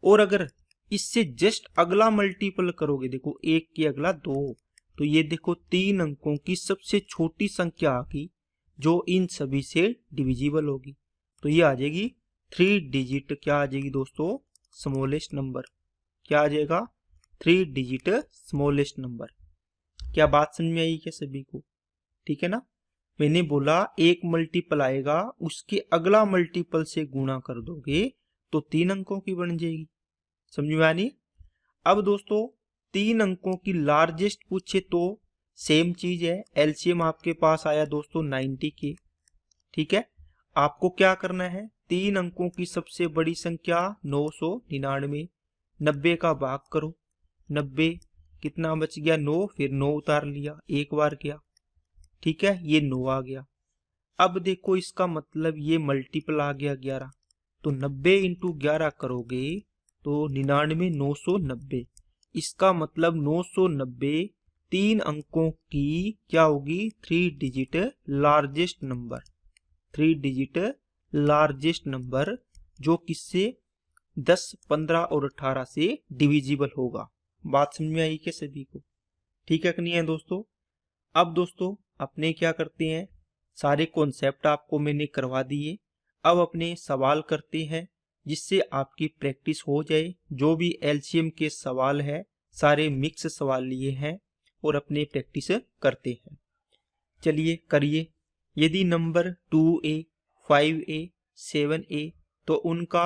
और अगर इससे जस्ट अगला मल्टीपल करोगे, देखो 1 के अगला 2, तो ये देखो 3 अंकों की सबसे छोटी संख्या आ गई जो इन सभी से डिविजिबल होगी। तो ये आ जाएगी 3 डिजिट, क्या आ जाएगी दोस्तों? Smallest number. क्या आ जाएगा? 3 डिजिट स्मॉलेस्ट नंबर। क्या बात समझ में आई क्या सभी को? ठीक है ना। मैंने बोला एक मल्टीपल आएगा, उसके अगला मल्टीपल से गुणा कर दोगे तो 3 अंकों की बन जाएगी। समझ में आनी? अब दोस्तों 3 अंकों की लार्जेस्ट पूछे तो सेम चीज है। एलसीएम आपके पास आया दोस्तों 90 के। ठीक है। आपको क्या करना है? 3 अंकों की सबसे बड़ी संख्या 999, 90 का भाग करो। 90 कितना बच गया? 9, फिर 9 उतार लिया, एक बार किया। ठीक है, ये 9 आ गया। अब देखो इसका मतलब ये मल्टीपल आ गया 11, तो 90 इंटू 11 करोगे तो 99, 990। इसका मतलब 990 3 अंकों की क्या होगी? 3 digit largest number. 3 digit largest number जो किससे? 10, 15 और 18 से डिविजिबल होगा। बात समझ में आई क्या सभी को? ठीक है कि नहीं है दोस्तों? अब दोस्तों अपने क्या करते हैं, सारे कॉन्सेप्ट आपको मैंने करवा दिए। अब अपने सवाल करते हैं जिससे आपकी प्रैक्टिस हो जाए। जो भी एलसीएम के सवाल है सारे मिक्स सवाल लिए हैं और अपने प्रैक्टिस करते हैं। चलिए करिए। यदि नंबर 2a, 5a, 7a तो उनका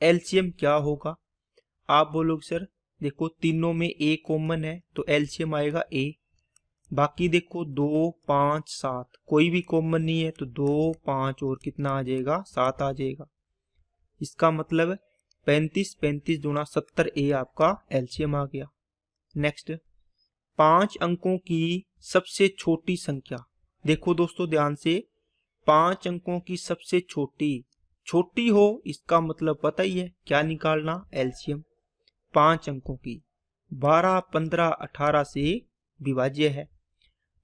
एलसीएम क्या होगा? आप बोलोगे सर देखो तीनों में a कॉमन है तो एलसीएम आएगा a। बाकी देखो 2, 5, 7 कोई भी कॉमन नहीं है तो 2, 5 और कितना आ जाएगा? 7 आ जाएगा। इसका मतलब 35, 35 दूना 70 ए आपका एलसीएम आ गया। नेक्स्ट 5 अंकों की सबसे छोटी संख्या। देखो दोस्तों ध्यान से, 5 अंकों की सबसे छोटी हो इसका मतलब पता ही है क्या निकालना? एलसीएम। 5 अंकों की 12, 15, 18 से विभाज्य है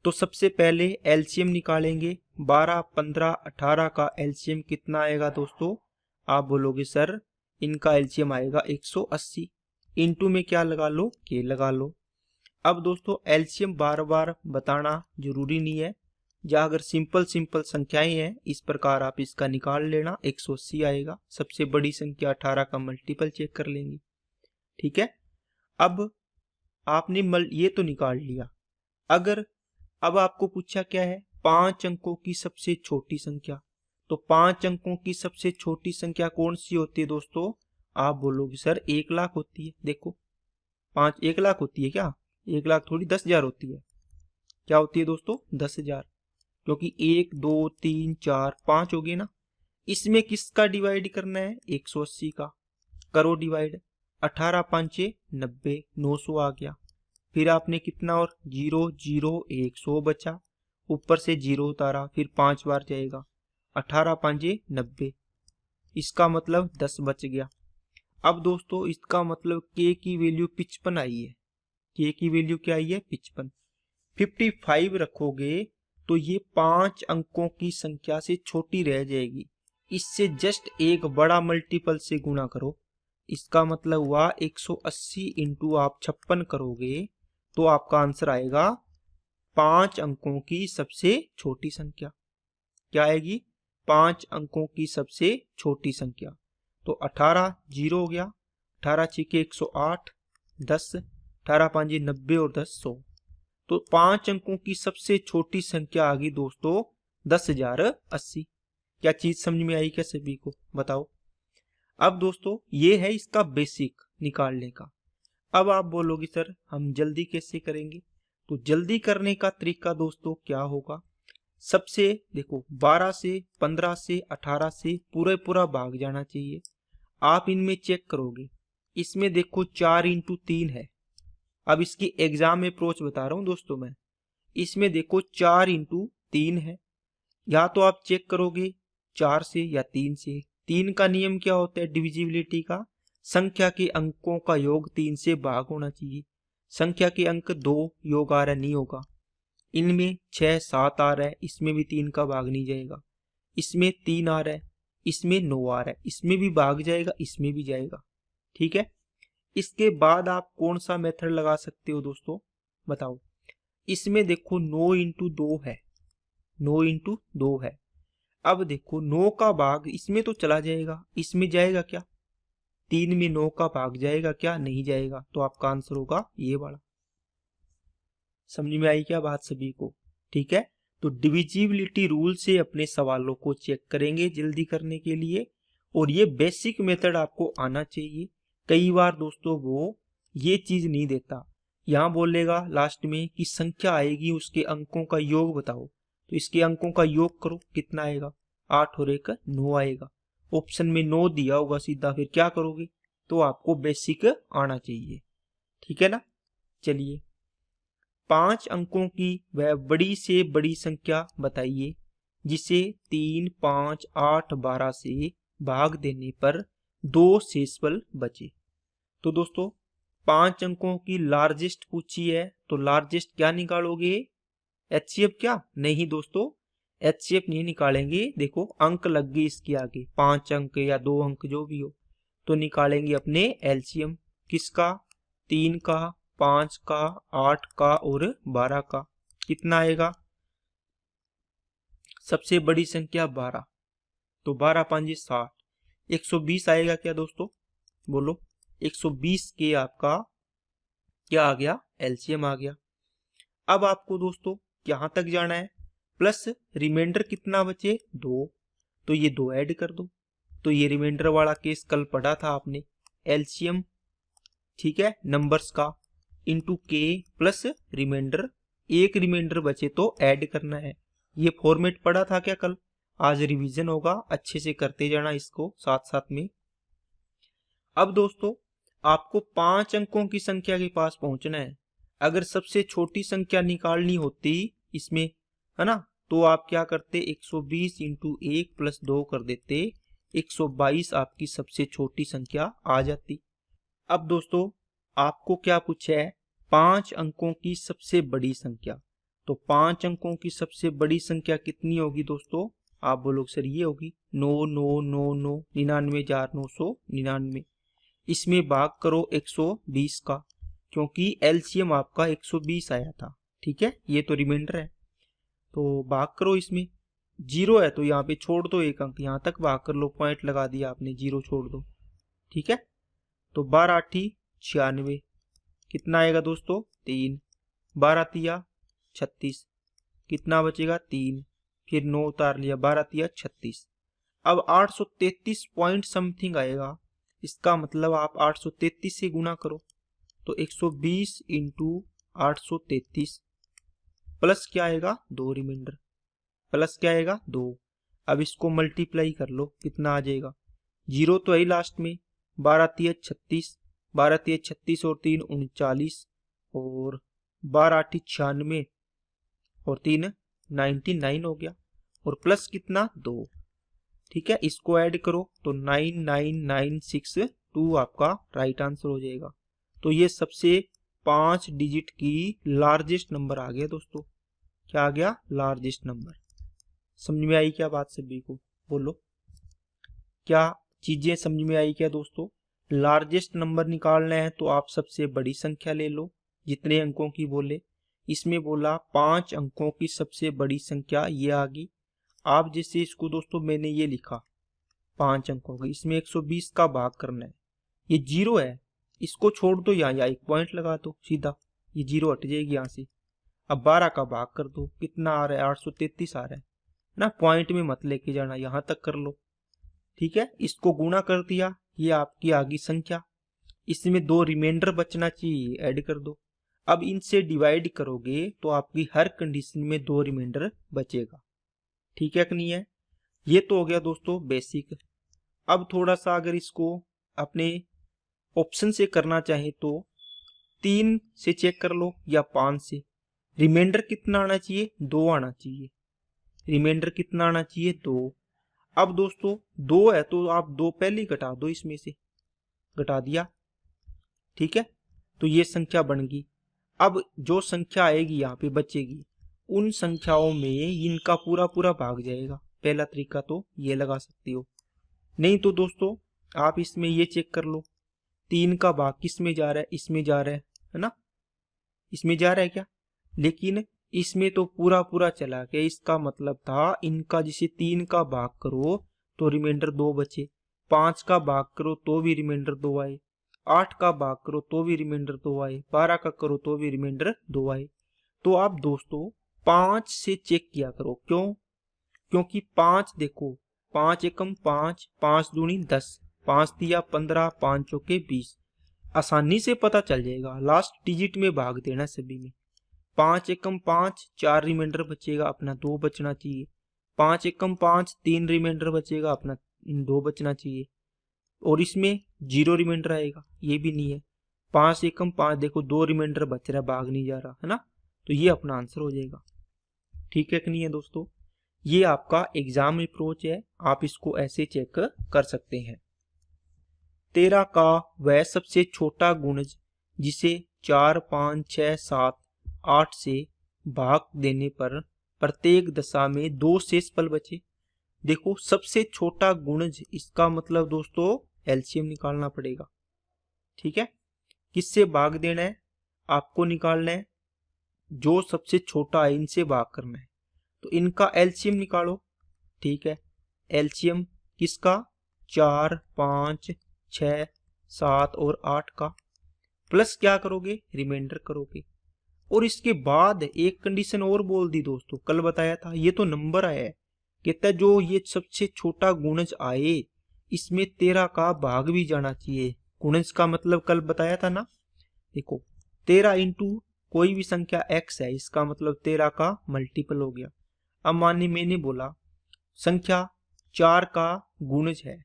तो सबसे पहले एलसीएम निकालेंगे। 12, 15, 18 का एलसीएम कितना आएगा दोस्तों? आप बोलोगे सर इनका एलसीएम आएगा 180। इंटू में क्या लगा लो? के लगा लो। अब दोस्तों एलसीएम बार बार बताना जरूरी नहीं है, या अगर सिंपल संख्याएं हैं इस प्रकार आप इसका निकाल लेना। 180 आएगा। सबसे बड़ी संख्या 18 का मल्टीपल चेक कर लेंगे। ठीक है। अब आपने ये तो निकाल लिया। अगर अब आपको पूछा क्या है? 5 अंकों की सबसे छोटी संख्या। तो 5 अंकों की सबसे छोटी संख्या कौन सी होती है दोस्तों? आप बोलोगे सर 1 लाख होती है। देखो 5 1 लाख होती है क्या? 1 लाख थोड़ी 10,000 होती है। क्या होती है दोस्तों? 10,000। क्योंकि 1, 2, 3, 4, 5 हो गए ना। इसमें किसका डिवाइड करना है? 180 का। करो डिवाइड। 18 5 90, 900 आ गया। फिर आपने कितना और 0 0 100 बचा, ऊपर से 0 उतारा, फिर 5 बार जाएगा। 18 5 90, इसका मतलब 10 बच गया। अब दोस्तों इसका मतलब k की वैल्यू 55 आई है। k की वैल्यू क्या आई है? 55। 55 रखोगे तो ये 5 अंकों की संख्या से छोटी रह जाएगी। इससे जस्ट एक बड़ा मल्टीपल से गुणा करो। इसका मतलब हुआ 180 इंटू आप 56 करोगे तो आपका आंसर आएगा 5 अंकों की सबसे छोटी संख्या। क्या आएगी? 5 अंकों की सबसे छोटी संख्या। तो 18 0 हो गया, 18 छिके 108, 10, 18 5 90 और 10 100। तो 5 अंकों की सबसे छोटी संख्या आ गई दोस्तों 10,080। क्या चीज समझ में आई क्या सभी को? बताओ। अब दोस्तों ये है इसका बेसिक निकालने का। अब आप बोलोगे सर हम जल्दी कैसे करेंगे? तो जल्दी करने का तरीका दोस्तों क्या होगा, सबसे देखो 12 से 15 से 18 से पूरा भाग जाना चाहिए। आप इनमें चेक करोगे, इसमें देखो 4x3 है। अब इसकी एग्जाम अप्रोच बता रहा हूं दोस्तों मैं। इसमें देखो 4x3 है, या तो आप चेक करोगे 4 से या 3 से। 3 का नियम क्या होता है डिविजिबिलिटी का, संख्या के अंकों का योग 3 से भाग होना चाहिए। संख्या के अंक 2 योग आ रहा नहीं होगा, इनमें 6 7 आ रहा है, इसमें भी 3 का भाग नहीं जाएगा। इसमें 3 आ रहा है, इसमें 9 आ रहा है, इसमें भी भाग जाएगा, इसमें भी जाएगा। ठीक है, इसके बाद आप कौन सा मेथड लगा सकते हो दोस्तों बताओ। इसमें देखो 9x2 है, 9x2 है। अब देखो 9 का भाग इसमें तो चला जाएगा, इसमें जाएगा क्या, 3 में 9 का भाग जाएगा क्या, नहीं जाएगा। तो आपका आंसर होगा ये वाला। समझ में आई क्या बात सभी को? ठीक है, तो डिविजिबिलिटी रूल से अपने सवालों को चेक करेंगे जल्दी करने के लिए, और ये बेसिक मेथड आपको आना चाहिए। कई बार दोस्तों वो ये चीज नहीं देता, यहां बोलेगा लास्ट में कि संख्या आएगी उसके अंकों का योग बताओ, तो इसके अंकों का योग करो, कितना आएगा, 8 और 1 9 आएगा। ऑप्शन में 9 दिया होगा सीधा, फिर क्या करोगे, तो आपको बेसिक आना चाहिए। ठीक है ना। चलिए, 5 अंकों की वह बड़ी से बड़ी संख्या बताइए जिसे 3 5 8 12 से भाग देने पर 2 शेषफल बचे। तो दोस्तों 5 अंकों की लार्जेस्ट पूछी है, तो लार्जेस्ट क्या निकालोगे, एचसीएफ क्या, नहीं दोस्तों एचसीएफ नहीं निकालेंगे। देखो अंक लग गए इसके आगे, 5 अंक या 2 अंक जो भी हो, तो निकालेंगे अपने एलसीएम। किसका, 3 का, 5 का, 8 का और 12 का। कितना आएगा, सबसे बड़ी संख्या 12, तो 12 5 60, 120 आएगा क्या दोस्तों, बोलो 120 के आपका क्या आ गया, एलसीएम आ गया। अब आपको दोस्तों यहां तक जाना है, प्लस रिमाइंडर कितना बचे 2, तो ये 2 ऐड कर दो। तो ये रिमाइंडर वाला केस कल पढ़ा था आपने, एलसीएम ठीक है नंबर्स का इंटू के प्लस रिमाइंडर, एक रिमाइंडर बचे तो ऐड करना है। ये फॉर्मेट पढ़ा था क्या कल, आज रिवीजन होगा, अच्छे से करते जाना इसको साथ साथ में। अब दोस्तों आपको 5 अंकों की संख्या के पास पहुंचना है। अगर सबसे छोटी संख्या निकालनी होती इसमें, है ना, तो आप क्या करते, 120 इंटू 1 प्लस 2 कर देते, 122 आपकी सबसे छोटी संख्या आ जाती। अब दोस्तों आपको क्या पूछा है, 5 अंकों की सबसे बड़ी संख्या। तो 5 अंकों की सबसे बड़ी संख्या कितनी होगी दोस्तों, आप बोलोगे सर ये होगी 9 9 9 9 99,999। इसमें भाग करो 120 का, क्योंकि एलसीएम आपका 120 आया था। ठीक है, ये तो रिमाइंडर है, तो भाग करो, इसमें 0 है तो यहाँ पे छोड़ दो एक अंक, यहाँ तक भाग कर लो, पॉइंट लगा दिया आपने, 0 छोड़ दो। ठीक है, तो 12 8 96, कितना आएगा दोस्तों 3, 12 तिया 36, कितना बचेगा 3, फिर 9 उतार लिया, 12 तिया 36। अब 833 पॉइंट समथिंग आएगा, इसका मतलब आप 833 से गुना करो, तो 120 इंटू 833 प्लस क्या आएगा 2 रिमाइंडर, प्लस क्या आएगा 2। अब इसको मल्टीप्लाई कर लो, कितना आ जाएगा, 0 तो है लास्ट में, 12 तिया 36, 12 तिया 36 और 3 39, और 12 8 96 और 3 99 हो गया, और प्लस कितना 2। ठीक है, इसको ऐड करो तो 99962 आपका राइट आंसर हो जाएगा। तो ये सबसे 5 डिजिट की लार्जेस्ट नंबर आ गया दोस्तों। क्या आ गया, लार्जेस्ट नंबर। समझ में आई क्या बात सभी को, बोलो क्या चीजें समझ में आई क्या दोस्तों। लार्जेस्ट नंबर निकालना है तो आप सबसे बड़ी संख्या ले लो, जितने अंकों की बोले। इसमें बोला 5 अंकों की सबसे बड़ी संख्या, ये आ गई। आप जैसे इसको दोस्तों मैंने ये लिखा 5 अंकों का, इसमें 120 का भाग करना है, ये 0 है, इसको छोड़ दो यहाँ, या एक पॉइंट लगा दो सीधा, ये 0 हट जाएगी यहाँ से। अब 12 का भाग कर दो, कितना आ रहा है 833 आ रहा है ना, पॉइंट में मत लेके जाना, यहाँ तक कर लो। ठीक है, इसको गुणा कर दिया, ये आपकी आ गई संख्या। इसमें 2 रिमाइंडर बचना चाहिए, ऐड कर दो। अब इनसे डिवाइड करोगे तो आपकी हर कंडीशन में 2 रिमाइंडर बचेगा। ठीक है कि नहीं है? ये तो हो गया दोस्तों बेसिक। अब थोड़ा सा अगर इसको अपने ऑप्शन से करना चाहे तो 3 से चेक कर लो या 5 से। रिमाइंडर कितना आना चाहिए? 2 आना चाहिए। रिमाइंडर कितना आना चाहिए? 2। अब दोस्तों 2 है तो आप 2 पहले ही घटा दो, इसमें से घटा दिया। ठीक है, तो ये संख्या बन गई। अब जो संख्या आएगी यहाँ पे बचेगी, उन संख्याओं में इनका पूरा पूरा भाग जाएगा। पहला तरीका तो ये लगा सकते हो। नहीं तो दोस्तों आप इसमें ये चेक कर लो, 3 का भाग किस में जा रहा है? इसमें जा रहा है ना? इसमें जा रहा है क्या? लेकिन इसमें तो पूरा पूरा चला गया। इसका मतलब था इनका जैसे 3 का भाग करो तो रिमाइंडर 2 बचे, 5 का भाग करो तो भी रिमाइंडर 2 आए, 8 का भाग करो तो भी रिमाइंडर 2 आए, 12 का करो तो भी रिमाइंडर 2 आए। तो आप दोस्तों 5 से चेक किया करो। क्यों? क्योंकि 5 देखो, 5 एकम 5, 5 दूनी 10, 5 दिया 15, 5 चौके 20। आसानी से पता चल जाएगा, लास्ट डिजिट में भाग देना सभी में। 5 एकम 5, 4 रिमाइंडर बचेगा, अपना 2 बचना चाहिए। 5 एकम 5, 3 रिमाइंडर बचेगा, अपना 2 बचना चाहिए। और इसमें 0 रिमाइंडर आएगा, ये भी नहीं है। 5 एकम 5 देखो 2 रिमाइंडर बच रहा है, भाग नहीं जा रहा है ना, तो ये अपना आंसर हो जाएगा। ठीक है कि नहीं है दोस्तों? ये आपका एग्जाम अप्रोच है, आप इसको ऐसे चेक कर सकते हैं। 13 का वह सबसे छोटा गुणज जिसे 4, 5, 6, 7, 8 से भाग देने पर प्रत्येक दशा में 2 शेष फल बचे। देखो सबसे छोटा गुणज, इसका मतलब दोस्तों एलसीएम निकालना पड़ेगा। ठीक है, किससे भाग देना है? आपको निकालना है जो सबसे छोटा है, इनसे भाग करना है। तो इनका एलसीएम निकालो। ठीक है, एलसीएम किसका? 4, 5, 6, 7 और 8 का, प्लस क्या करोगे? रिमाइंडर करोगे। और इसके बाद एक कंडीशन और बोल दी दोस्तों, कल बताया था, ये तो नंबर आया है, कहता है जो ये सबसे छोटा गुणज आए इसमें 13 का भाग भी जाना चाहिए। गुणज का मतलब कल बताया था ना, देखो 13 इंटू कोई भी संख्या x है, इसका मतलब 13 का मल्टीपल हो गया। अब मानिए मैंने बोला संख्या 4 का गुणज है,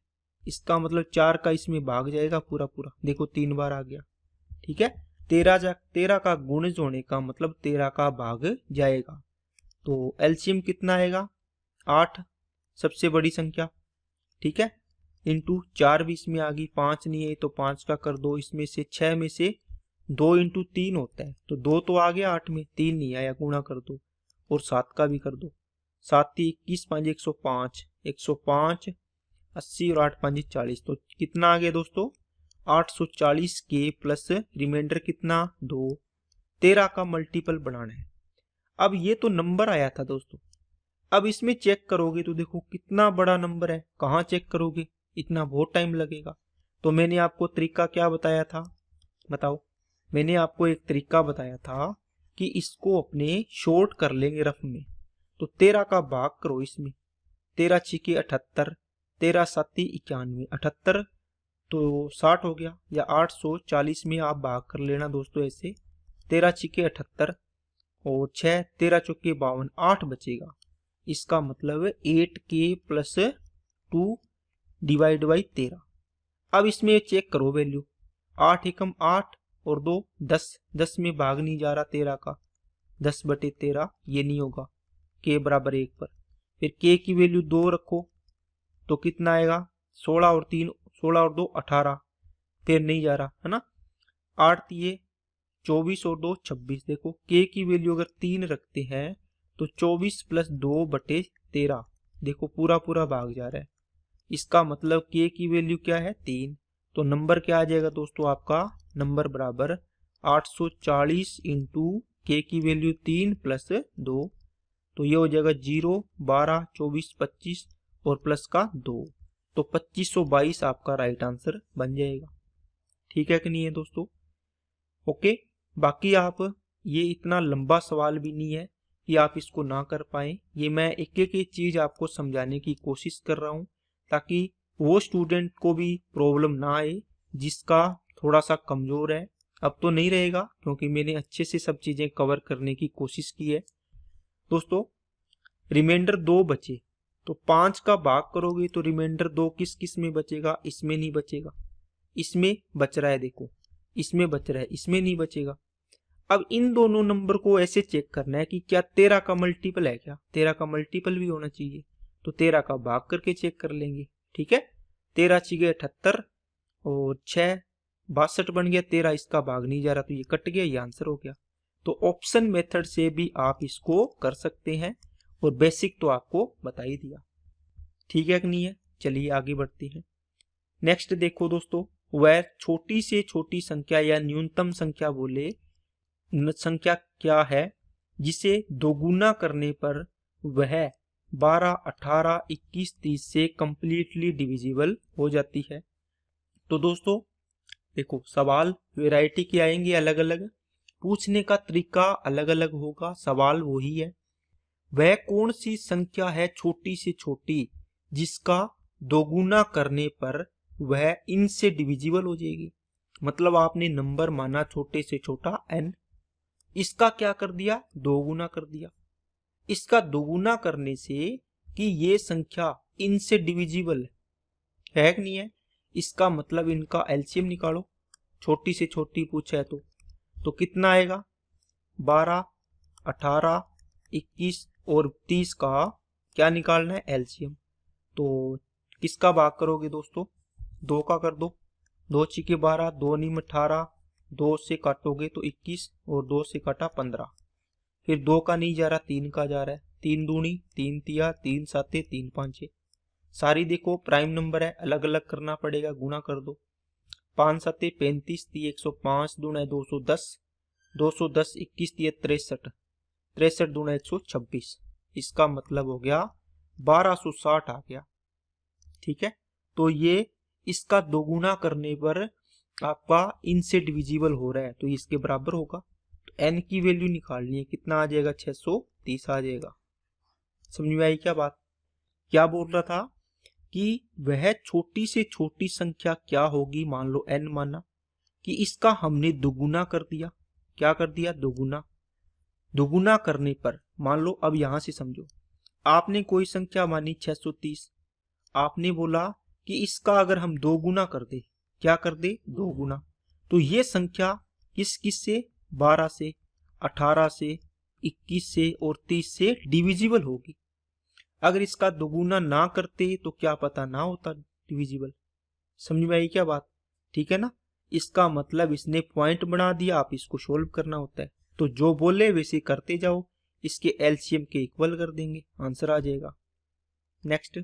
इसका मतलब 4 का इसमें भाग जाएगा पूरा पूरा, देखो 3 बार आ गया। ठीक है, 13 का गुणज होने का मतलब 13 का भाग जाएगा। तो एलसीएम कितना आएगा? 8, सबसे बड़ी संख्या। ठीक है, इंटू 4 भी इसमें आ गई, 5 नहीं है तो 5 का कर दो, इसमें से 6 में से 2 इंटू 3 होता है, तो 2 तो आ गया 8 में, 3 नहीं आया, गुणा कर दो। और 7 का भी कर दो, 7 21, 5 105, 105 80 और 8 5 40, तो कितना आ गया दोस्तों? 840 के प्लस रिमाइंडर कितना? 2। 13 का मल्टीपल बनाना है। अब ये तो नंबर आया था दोस्तों, अब इसमें चेक करोगे तो देखो कितना बड़ा नंबर है, कहाँ चेक करोगे? इतना बहुत टाइम लगेगा। तो मैंने आपको तरीका क्या बताया था, बताओ? मैंने आपको एक तरीका बताया था कि इसको अपने शॉर्ट कर लेंगे रफ में। तो 13 का भाग करो इसमें, 13 छिके 78, 13 7 91, 78 तो 60 हो गया, या 840 में आप भाग कर लेना दोस्तों ऐसे, 13 छिके 78 और 6 13 चौके 52, 8 बचेगा। इसका मतलब 8k प्लस 2 डिवाइड बाई 13। अब इसमें चेक करो वैल्यू, 8 एकम 8 और 2 10, 10 में भाग नहीं जा रहा 13 का, 10 बटे 13 ये नहीं होगा, k बराबर 1 पर। फिर k की वैल्यू 2 रखो तो कितना आएगा? 16 और 3, 16 और 2 18, फिर नहीं जा रहा है ना, 8 दिए 24 और 2 26। देखो k की वैल्यू अगर 3 रखते हैं तो 24 प्लस 2 बटे 13, देखो पूरा पूरा भाग जा रहा है। इसका मतलब k की वैल्यू क्या है? 3। तो नंबर क्या आ जाएगा दोस्तों आपका? नंबर बराबर 840 इंटू k की वैल्यू 3 प्लस 2, तो ये हो जाएगा 0, 12, 24, 25 और प्लस का 2, तो 2522 आपका राइट आंसर बन जाएगा। ठीक है कि नहीं है दोस्तों? ओके, बाकी आप, ये इतना लंबा सवाल भी नहीं है कि आप इसको ना कर पाए, ये मैं एक एक चीज आपको समझाने की कोशिश कर रहा हूँ ताकि वो स्टूडेंट को भी प्रॉब्लम ना आए जिसका थोड़ा सा कमजोर है। अब तो नहीं रहेगा क्योंकि मैंने अच्छे से सब चीजें कवर करने की कोशिश की है। दोस्तों रिमाइंडर 2 बचे, तो 5 का भाग करोगे तो रिमाइंडर 2 किस किस में बचेगा? इसमें नहीं बचेगा, इसमें बच रहा है, देखो इसमें बच रहा है, इसमें नहीं बचेगा। अब इन दोनों नंबर को ऐसे चेक करना है कि क्या 13 का मल्टीपल है क्या? 13 का मल्टीपल भी होना चाहिए, तो 13 का भाग करके चेक कर लेंगे। ठीक है, 13 छिगे 78 और 6 62 बन गया, 13 इसका भाग नहीं जा रहा तो ये कट गया, ये आंसर हो गया। तो ऑप्शन मेथड से भी आप इसको कर सकते हैं और बेसिक तो आपको बता ही दिया। ठीक है कि नहीं है? चलिए आगे बढ़ते हैं। नेक्स्ट देखो दोस्तों, वह छोटी से छोटी संख्या या न्यूनतम संख्या बोले संख्या क्या है जिसे दोगुना करने पर वह 12, 18, 21, 30 से कंप्लीटली डिविजिबल हो जाती है। तो दोस्तों देखो सवाल वैरायटी के आएंगे अलग अलग, पूछने का तरीका अलग अलग होगा, सवाल वही है। वह कौन सी संख्या है छोटी से छोटी जिसका दोगुना करने पर वह इनसे डिविजिबल हो जाएगी? मतलब आपने नंबर माना छोटे से छोटा n, इसका क्या कर दिया? दोगुना कर दिया। इसका दोगुना करने से कि ये संख्या इनसे डिविजिबल है कि नहीं है, इसका मतलब इनका एलसीएम निकालो। छोटी से छोटी पूछा है तो कितना आएगा? 12, 18, 21 और 30 का क्या निकालना है? एलसीएम। तो किसका भाग करोगे दोस्तों? 2 का कर दो, 2 छिके 12, 2 नीम 18, 2 से काटोगे तो 21 और 2 से काटा 15, फिर 2 का नहीं जा रहा, 3 का जा रहा है, 3 दूनी 3 तिया, 3 साते 3 पांचे, सारी देखो प्राइम नंबर है, अलग अलग करना पड़ेगा, गुणा कर दो। 5 साते 35, 105 दूना 210, 210 21 63, 63 दूना 126, इसका मतलब हो गया 1260 आ गया। ठीक है, तो ये इसका दोगुना करने पर आपका इनसे डिविजिबल हो रहा है तो इसके बराबर होगा। तो n की वैल्यू निकालनी है, कितना आ जाएगा? 630 आ जाएगा। समझ में आई क्या बात? क्या बोल रहा था कि वह छोटी से छोटी संख्या क्या होगी, मान लो n माना, कि इसका हमने दोगुना कर दिया। क्या कर दिया? दोगुना। दोगुना करने पर मान लो, अब यहां से समझो, आपने कोई संख्या मानी 630, आपने बोला कि इसका अगर हम दोगुना कर दे, क्या कर दे? दोगुना, तो ये संख्या किस किस से? 12 से, 18 से, 21 से और 30 से डिविजिबल होगी। अगर इसका दोगुना ना करते तो क्या पता ना होता डिविजिबल। समझ में आई क्या बात? ठीक है ना, इसका मतलब इसने पॉइंट बना दिया, आप इसको सोल्व करना होता है। तो जो बोले वैसे करते जाओ, इसके एलसीएम के इक्वल कर देंगे, आंसर आ जाएगा। नेक्स्ट,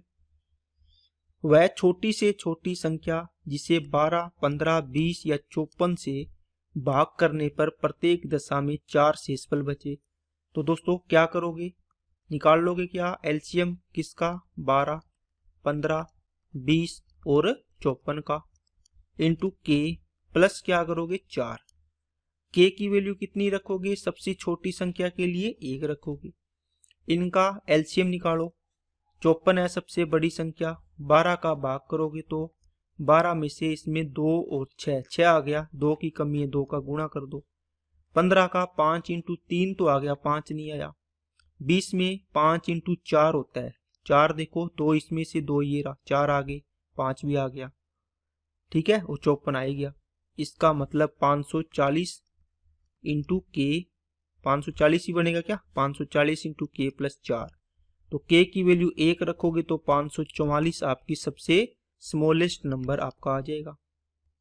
वह छोटी से छोटी संख्या जिसे 12, 15, 20 या 54 से भाग करने पर प्रत्येक दशा में 4 शेषफल बचे। तो दोस्तों क्या करोगे? निकाल लोगे क्या? एलसीएम किसका? 12, 15, 20 और 54 का इंटू के प्लस क्या करोगे? 4। के की वैल्यू कितनी रखोगे? सबसे छोटी संख्या के लिए 1 रखोगे। इनका एलसीएम निकालो, 54 है सबसे बड़ी संख्या, 12 का भाग करोगे तो 12 में से इसमें 2 और 6 आ गया, 2 की कमी है, 2 का गुणा कर दो। 15 का 5 इंटू 3 तो आ गया, 5 नहीं आया। 20 में 5 इंटू 4 होता है, 4 देखो, 2 इसमें से 2 ये रहा, 4 आ गए, 5 भी आ गया। ठीक है, और 54 आ गया। इसका मतलब 540 इंटू के, 540 ही बनेगा क्या? 540 इंटू के प्लस 4, तो k की वैल्यू 1 रखोगे तो 544 आपकी सबसे स्मॉलेस्ट नंबर आपका आ जाएगा।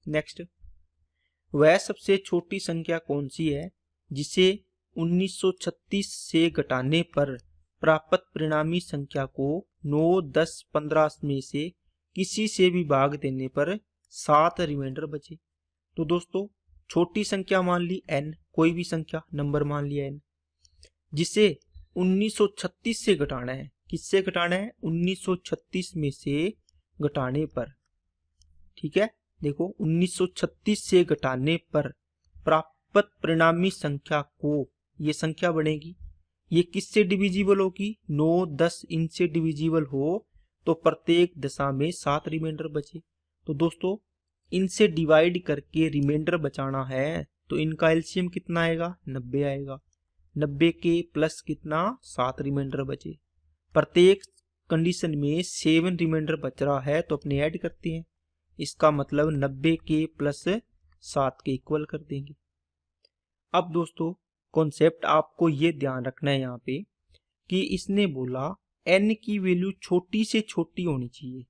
नेक्स्ट, वह सबसे छोटी संख्या कौन सी है जिसे 1936 से घटाने पर प्राप्त परिणामी संख्या को 9, 10, 15 में से किसी से भी भाग देने पर 7 रिमाइंडर बचे। तो दोस्तों छोटी संख्या मान ली n, कोई भी संख्या नंबर मान लिया n, जिसे 1936 से घटाना है। किससे घटाना है? 1936 में से घटाने पर। ठीक है, देखो 1936 से घटाने पर प्राप्त परिणामी संख्या को, ये संख्या बनेगी, ये किससे डिविजिबल होगी? 9, 10 इनसे डिविजिबल हो तो प्रत्येक दशा में 7 रिमाइंडर बचे। तो दोस्तों इनसे डिवाइड करके रिमाइंडर बचाना है तो इनका एलसीएम कितना आएगा, 90 आएगा। 90 के प्लस कितना, 7 रिमाइंडर बचे। प्रत्येक कंडीशन में 7 रिमाइंडर बच रहा है, तो अपने ऐड करते हैं। इसका मतलब 90 के प्लस 7 के इक्वल कर देंगे। अब दोस्तों कॉन्सेप्ट आपको ये ध्यान रखना है यहाँ पे कि इसने बोला n की वैल्यू छोटी से छोटी होनी चाहिए,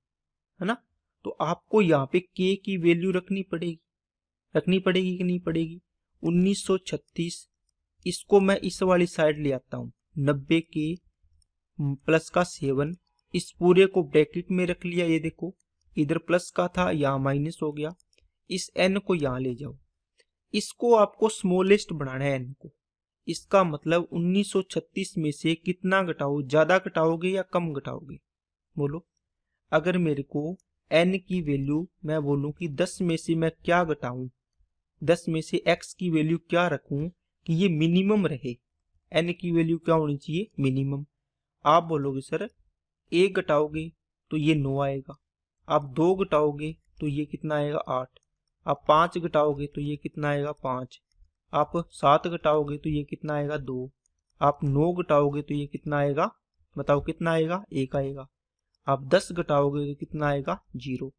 है ना। तो आपको यहाँ पे k की वैल्यू रखनी पड़ेगी कि नहीं पड़ेगी। 1936 इसको मैं इस वाली साइड ले आता हूँ, 90 के प्लस का 7, इस पूरे को ब्रैकेट में रख लिया। ये देखो इधर प्लस का था, यहाँ माइनस हो गया। इस n को यहाँ ले जाओ, इसको आपको स्मॉलेस्ट बनाना है n को। इसका मतलब 1936 में से कितना घटाओ, ज्यादा घटाओगे या कम घटाओगे, बोलो। अगर मेरे को n की वैल्यू मैं बोलूं कि 10 में से मैं क्या घटाऊं, 10 में से x की वैल्यू क्या रखूं कि ये मिनिमम रहे। n की वैल्यू क्या होनी चाहिए, मिनिमम। आप बोलोगे सर 1 घटाओगे तो ये 9 आएगा, आप 2 घटाओगे तो ये कितना आएगा, 8, आप 5 घटाओगे तो ये कितना आएगा, 5, आप 7 घटाओगे तो ये कितना आएगा, 2, आप 9 घटाओगे तो ये कितना आएगा, बताओ कितना आएगा, 1 आएगा, आप 10 घटाओगे तो कितना आएगा, 0।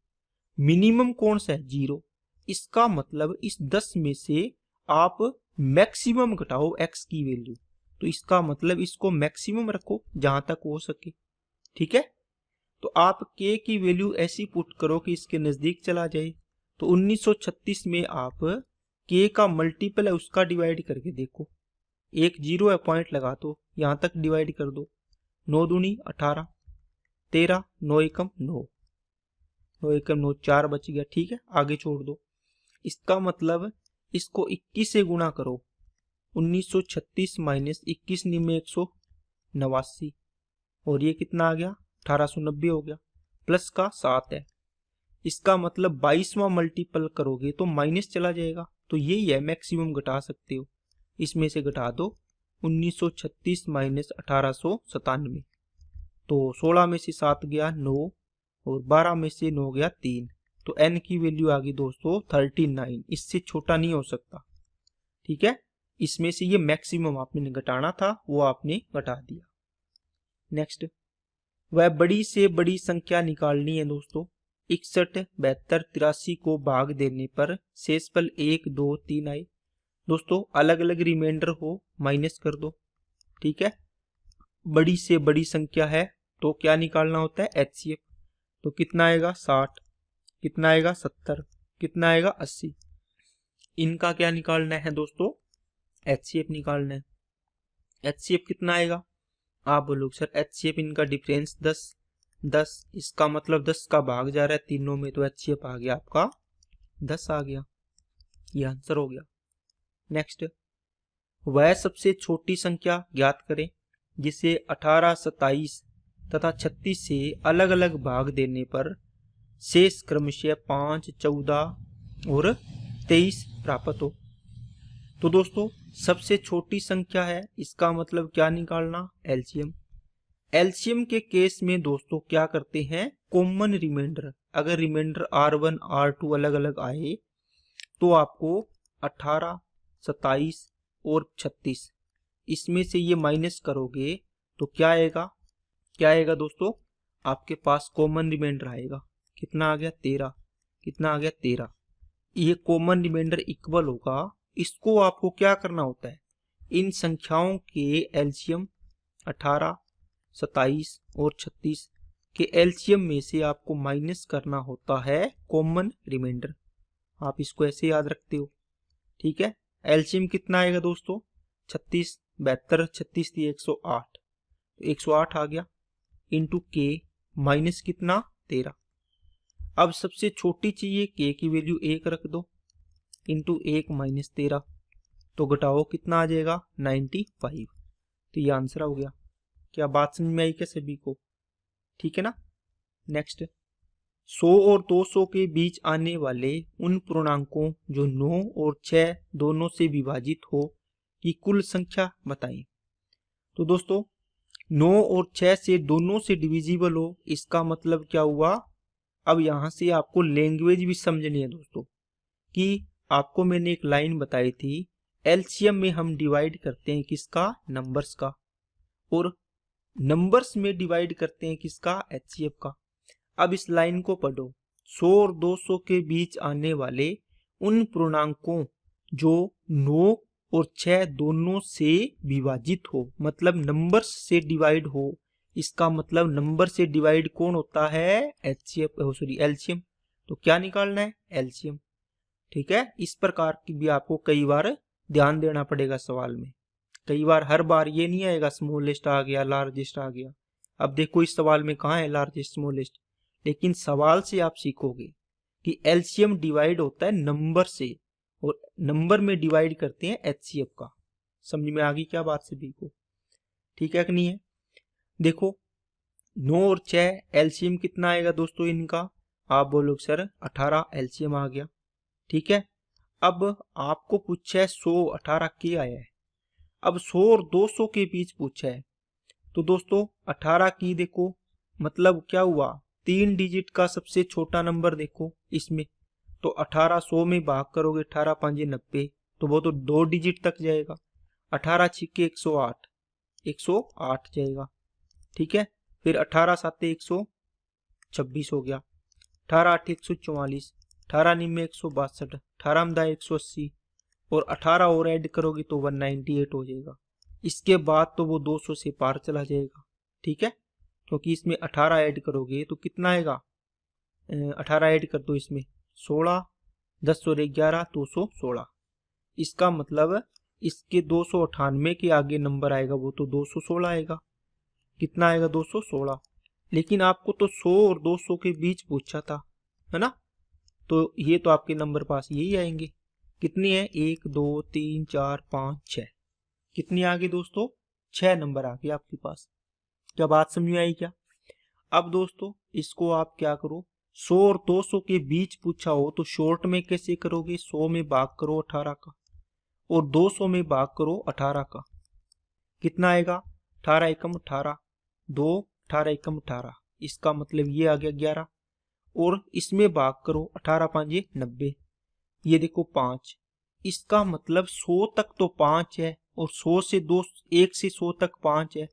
मिनिमम कौन सा है, 0। इसका मतलब इस 10 में से आप मैक्सिमम घटाओ x की वैल्यू, तो इसका मतलब इसको मैक्सिमम रखो जहां तक हो सके, ठीक है। तो आप k की वैल्यू ऐसी पुट करो कि इसके नजदीक चला जाए। तो 1936 में आप k का मल्टीपल है उसका डिवाइड करके देखो, एक 0 है पॉइंट लगा दो, यहां तक डिवाइड कर दो। 9 दूनी 18, 13, 9 एकम 9, 9 एकम 9, 4 बच गया, ठीक है, आगे छोड़ दो। इसका मतलब इसको 21 से गुणा करो, 1936 माइनस 21 में 189, और ये कितना आ गया, 1890 हो गया, प्लस का 7 है। इसका मतलब 22वां मल्टीपल करोगे तो माइनस चला जाएगा, तो यही है मैक्सिमम घटा सकते हो। इसमें से घटा दो 1936 माइनस 1897, तो 16 में से 7 गया 9, और 12 में से 9 गया 3, तो n की वैल्यू आ गई दोस्तों 39। इससे छोटा नहीं हो सकता, ठीक है। इसमें से ये मैक्सिमम आपने घटाना था, वो आपने घटा दिया। नेक्स्ट, वह बड़ी से बड़ी संख्या निकालनी है दोस्तों। 61, 72, 83 को भाग देने पर शेषफल 1, 2, 3 आए। दोस्तों अलग अलग रिमाइंडर हो, माइनस कर दो, ठीक है। बड़ी से बड़ी संख्या है तो क्या निकालना होता है, एचसीएफ। तो कितना आएगा, 60, कितना आएगा, 70, कितना आएगा, 80। इनका क्या निकालना है दोस्तों, एचसीएफ निकालना है। एचसीएफ कितना आएगा, आप बोलोगे सर एचसीएफ इनका डिफरेंस 10, इसका मतलब 10 का भाग जा रहा है तीनों में, तो एचसीएफ आ गया आपका 10 आ गया, ये आंसर हो गया। नेक्स्ट, वह सबसे छोटी संख्या ज्ञात करें जिसे 18, 27 तथा 36 से अलग अलग भाग देने पर शेष क्रमशः 5, 14 और 23 प्राप्त हो। तो दोस्तों सबसे छोटी संख्या है, इसका मतलब क्या निकालना, एलसीएम। एलसीएम के केस में दोस्तों क्या करते हैं, कॉमन रिमाइंडर, अगर रिमाइंडर R1, R2 अलग अलग आए तो आपको 18, 27 और 36 इसमें से ये माइनस करोगे तो क्या आएगा दोस्तों, आपके पास कॉमन रिमाइंडर आएगा, कितना आ गया, 13, कितना आ गया, 13। ये कॉमन रिमाइंडर इक्वल होगा, इसको आपको क्या करना होता है, इन संख्याओं के एलसीएम 18, 27 और 36 के एलसीएम में से आपको माइनस करना होता है कॉमन रिमाइंडर। आप इसको ऐसे याद रखते हो, ठीक है। एलसीएम कितना आएगा दोस्तों, 36, 72, 36 थी 108, तो 108 आ गया, इंटू के माइनस कितना, 13। अब सबसे छोटी चाहिए, के की वैल्यू 1 रख दो, इंटू 1 माइनस 13, तो घटाओ कितना आ जाएगा, 95। तो ये आंसर हो गया। क्या बात समझ में आई क्या सभी को, ठीक है ना। नेक्स्ट, 100 और 200 के बीच आने वाले उन पूर्णांकों जो 9 और 6 दोनों से विभाजित हो की कुल संख्या बताएं। तो दोस्तों 9 और 6 से दोनों से डिविजिबल हो, इसका मतलब क्या हुआ, अब यहां से आपको लैंग्वेज भी समझनी है दोस्तों, कि आपको मैंने एक लाइन बताई थी, एलसीएम में हम डिवाइड करते हैं किसका, नंबर्स का, और नंबर्स में डिवाइड करते हैं किसका, एचसीएफ का। अब इस लाइन को पढ़ो, 100 और 200 के बीच आने वाले उन पूर्णांकों जो 9 और 6 दोनों से विभाजित हो, मतलब नंबर्स से डिवाइड हो। इसका मतलब नंबर से डिवाइड कौन होता है, एचसीएफ, सॉरी एलसीएम। तो क्या निकालना है, एलसीएम। ठीक है, इस प्रकार की भी आपको कई बार ध्यान देना पड़ेगा सवाल में। कई बार, हर बार ये नहीं आएगा स्मॉलेस्ट आ गया, लार्जेस्ट आ गया। अब देखो इस सवाल में कहाँ है लार्जेस्ट स्मॉलेस्ट, लेकिन सवाल से आप सीखोगे कि एलसीएम डिवाइड होता है नंबर से, और नंबर में डिवाइड करते हैं एचसीएफ का। समझ में आ गई क्या बात सभी को? ठीक है कि नहीं है? देखो 9 और 6 एलसीएम कितना आएगा दोस्तों इनका, आप बोलोगे सर 18 एलसीएम आ गया। ठीक है, अब आपको पूछा है 100 18 के आया है। अब 100 और 200 के बीच पूछा है, तो दोस्तों 18 की देखो, मतलब क्या हुआ, 3 डिजिट का सबसे छोटा नंबर देखो इसमें, तो 18 100 में भाग करोगे, 18 5 90, तो वो तो 2 डिजिट तक जाएगा। 18 छिक्के 108, 108 जाएगा। ठीक है, फिर 18 7 126 हो गया, 18 8 144, 18 9 162, 18 9 180, और 18 और ऐड करोगे तो 198 हो जाएगा। इसके बाद तो वो 200 से पार चला जाएगा। ठीक है, क्योंकि इसमें 18 ऐड करोगे तो कितना आएगा, 18 ऐड कर दो इसमें, 16, 10 और 11 216। इसका मतलब इसके 298 के आगे नंबर आएगा वो तो 216 आएगा। कितना आएगा, 216। लेकिन आपको तो 100 और 200 के बीच पूछा था, है ना, तो ये तो आपके नंबर पास यही आएंगे। कितनी है, 1 2 3 4 5 6, कितनी आ गई दोस्तों, 6 नंबर आ गए आपके पास। क्या बात समझ में आई क्या? अब दोस्तों इसको आप क्या करो, 100 और 200 के बीच पूछा हो तो शॉर्ट में कैसे करोगे, 100 में भाग करो 18 का, और 200 में भाग करो 18 का। कितना आएगा, 18 एकम 18, 2 18 एकम 18, इसका मतलब ये आ गया 11, और इसमें भाग करो 18 5 90, ये देखो 5। इसका मतलब 100 तक तो 5 है, और 100 से 1 से 100 तक 5 है,